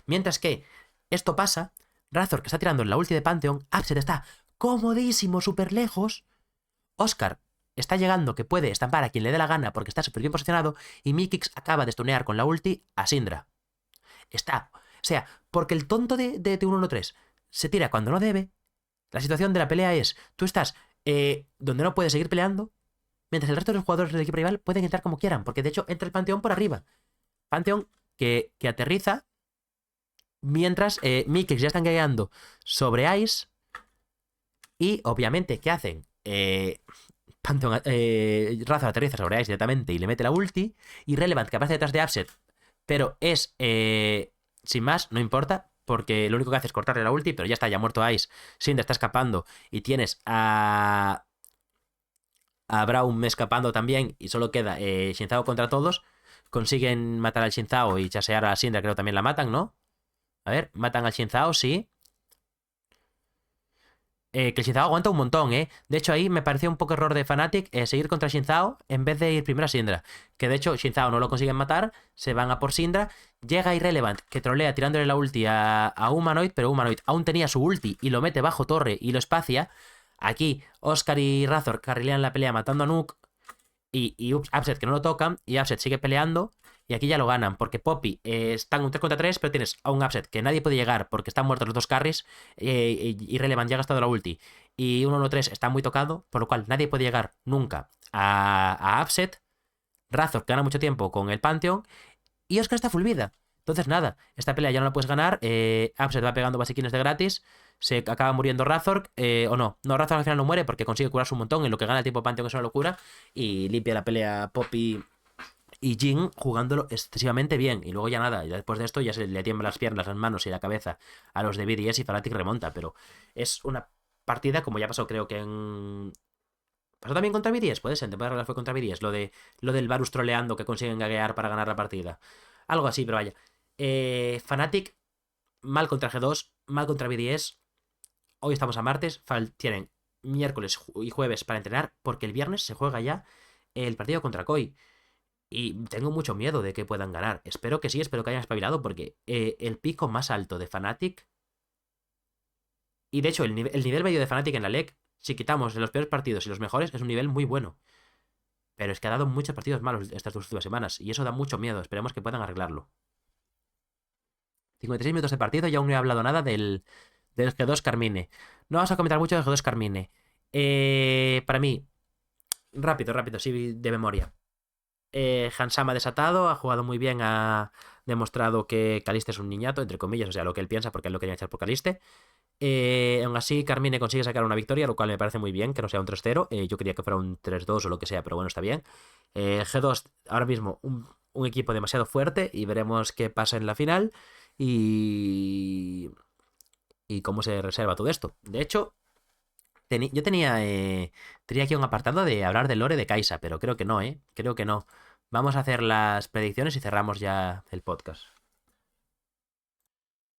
Mientras que esto pasa, Razor, que está tirando en la ulti de Pantheon, Upset está comodísimo, súper lejos. Oscar está llegando, que puede estampar a quien le dé la gana porque está súper bien posicionado, y Mikix acaba de stunear con la ulti a Syndra. O sea, porque el tonto de 1-1-3 se tira cuando no debe. La situación de la pelea es, tú estás donde no puedes seguir peleando, mientras el resto de los jugadores del equipo rival pueden entrar como quieran, porque de hecho entra el Panteón por arriba. Panteón que aterriza, mientras Mikix ya están guiando sobre Ice, y obviamente, ¿qué hacen? Pantheon, Razor aterriza sobre Ice directamente y le mete la ulti, y Relevant, que aparece detrás de Upset, pero es sin más, no importa, porque lo único que hace es cortarle la ulti, pero ya está, ya ha muerto Ice. Syndra está escapando y tienes a Braum escapando también y solo queda Xin Zhao contra todos. Consiguen matar al Xin Zhao y chasear a la Syndra, creo que también la matan, ¿no? A ver, matan al Xin Zhao, sí. Que el Xin Zhao aguanta un montón, ¿eh? De hecho, ahí me pareció un poco error de Fnatic seguir contra Xin Zhao en vez de ir primero a Syndra. Que de hecho, Xin Zhao no lo consiguen matar, se van a por Syndra. Llega Irrelevant, que trolea tirándole la ulti a Humanoid, pero Humanoid aún tenía su ulti y lo mete bajo torre y lo espacia. Aquí, Oscar y Razor carrilean la pelea matando a Nuke. Y Upset que no lo tocan. Y Upset sigue peleando. Y aquí ya lo ganan. Porque Poppy están un 3 contra 3. Pero tienes a un Upset que nadie puede llegar. Porque están muertos los dos carries. Y Relevant ya ha gastado la ulti. Y 1-1-3 está muy tocado. Por lo cual nadie puede llegar nunca a Upset. Razor que gana mucho tiempo con el Pantheon. Y Oscar está full vida. Entonces nada, esta pelea ya no la puedes ganar. Upset va pegando basiquines de gratis. Se acaba muriendo Razor. O no, Razor al final no muere porque consigue curarse un montón. En lo que gana el tipo Pantheon, que es una locura. Y limpia la pelea Poppy y Jhin jugándolo excesivamente bien. Y luego ya nada, ya después de esto ya se le tiemblan las piernas, las manos y la cabeza a los de BDS y Fnatic remonta. Pero es una partida como ya pasó, creo que en. ¿Pasó también contra BDS? Puede ser, en temporada regular fue contra BDS. Lo del Varus troleando que consiguen gaguear para ganar la partida. Algo así, pero vaya. Fnatic, mal contra G2, mal contra BDS. Hoy estamos a martes, tienen miércoles y jueves para entrenar, porque el viernes se juega ya el partido contra Koi. Y tengo mucho miedo de que puedan ganar. Espero que sí, espero que hayan espabilado, porque el pico más alto de Fnatic. Y de hecho, el nivel medio de Fnatic en la LEC, si quitamos los peores partidos y los mejores, es un nivel muy bueno. Pero es que ha dado muchos partidos malos estas 2 últimas semanas. Y eso da mucho miedo. Esperemos que puedan arreglarlo. 56 minutos de partido y aún no he hablado nada del G2 Carmine. No vamos a comentar mucho del G2 Carmine. Para mí, rápido, sí, de memoria. Hansama desatado, ha jugado muy bien, ha demostrado que Caliste es un niñato, entre comillas, o sea, lo que él piensa, porque él lo quería echar por Caliste. Aún así, Carmine consigue sacar una victoria, lo cual me parece muy bien, que no sea un 3-0. Yo quería que fuera un 3-2 o lo que sea, pero bueno, está bien. G2, ahora mismo, un equipo demasiado fuerte y veremos qué pasa en la final y cómo se reserva todo esto. De hecho, yo tenía aquí un apartado de hablar del lore de Kaisa, pero creo que no, ¿eh? Creo que no. Vamos a hacer las predicciones y cerramos ya el podcast.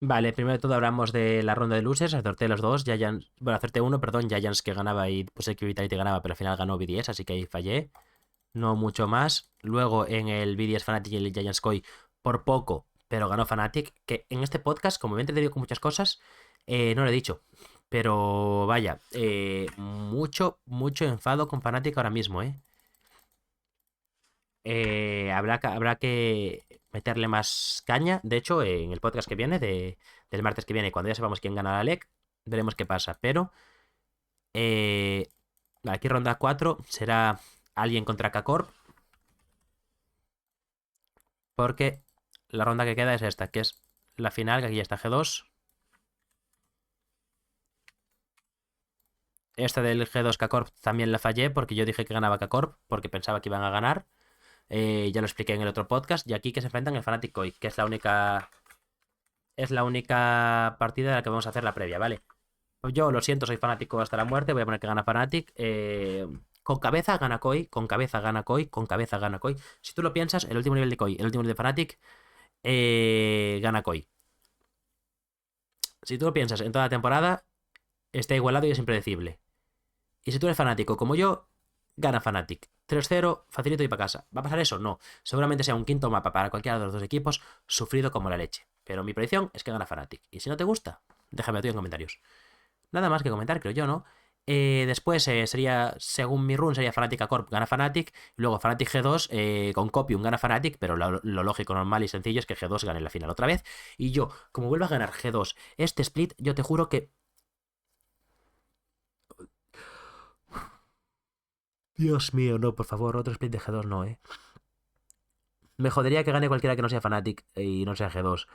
Vale, primero de todo hablamos de la ronda de losers. Acerté los dos. Giants, bueno, acerté uno, perdón. Giants que ganaba y puse que Vitality ganaba, pero al final ganó BDS, así que ahí fallé. No mucho más. Luego en el BDS Fnatic y el Giants Koi, por poco, pero ganó Fnatic. Que en este podcast, como me he entendido con muchas cosas, no lo he dicho. Pero vaya, mucho enfado con Fnatic ahora mismo, ¿eh? Habrá que meterle más caña. De hecho, en el podcast que viene, del martes que viene, cuando ya sepamos quién gana la LEC, veremos qué pasa. Pero aquí ronda 4 será alguien contra K-Corp. Porque la ronda que queda es esta, que es la final, que aquí ya está G2. Esta del G2 K-Corp también la fallé porque yo dije que ganaba K-Corp porque pensaba que iban a ganar. Ya lo expliqué en el otro podcast. Y aquí que se enfrentan el Fnatic Koi, que es la única partida de la que vamos a hacer la previa, ¿vale? Pues yo lo siento, soy fanático hasta la muerte. Voy a poner que gana Fnatic. Con cabeza gana Koi, con cabeza gana Koi, con cabeza gana Koi. Si tú lo piensas, el último nivel de Koi, el último nivel de Fnatic, gana Koi. Si tú lo piensas en toda la temporada, está igualado y es impredecible. Y si tú eres fanático como yo, gana Fnatic. 3-0, facilito y para casa. ¿Va a pasar eso? No. Seguramente sea un quinto mapa para cualquiera de los dos equipos, sufrido como la leche. Pero mi predicción es que gana Fnatic. Y si no te gusta, déjame tú en comentarios. Nada más que comentar, creo yo, ¿no? Después sería, según mi run, sería Fnatic Corp gana Fnatic. Luego Fnatic G2 con Copium gana Fnatic. Pero lo lógico, normal y sencillo es que G2 gane la final otra vez. Y yo, como vuelvo a ganar G2 este split, yo te juro que. Dios mío, no, por favor, otro split de G2 no, eh. Me jodería que gane cualquiera que no sea Fnatic y no sea G2.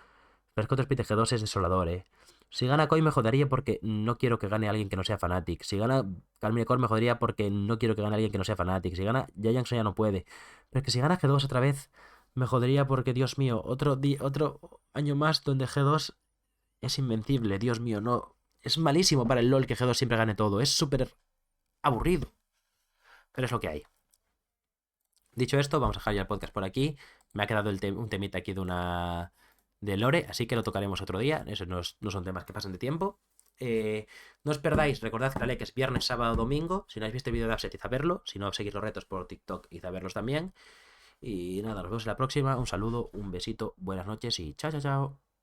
Pero es que otro split de G2 es desolador, eh. Si gana Koi me jodería porque no quiero que gane alguien que no sea Fnatic. Si gana Carmine Core me jodería porque no quiero que gane alguien que no sea Fnatic. Si gana Giants ya no puede. Pero es que si gana G2 otra vez me jodería porque, Dios mío, otro año más donde G2 Es invencible, Dios mío, no. Es malísimo para el LoL que G2 siempre gane todo. Es súper aburrido. Pero es lo que hay. Dicho esto, vamos a dejar ya el podcast por aquí. Me ha quedado un temita aquí de Lore, así que lo tocaremos otro día. Esos no son temas que pasen de tiempo. No os perdáis, recordad que la ley que es viernes, sábado, domingo. Si no habéis visto el vídeo de Upset, id a verlo. Si no, seguís los retos por TikTok, id a verlos también. Y nada, nos vemos en la próxima. Un saludo, un besito, buenas noches y chao, chao, chao.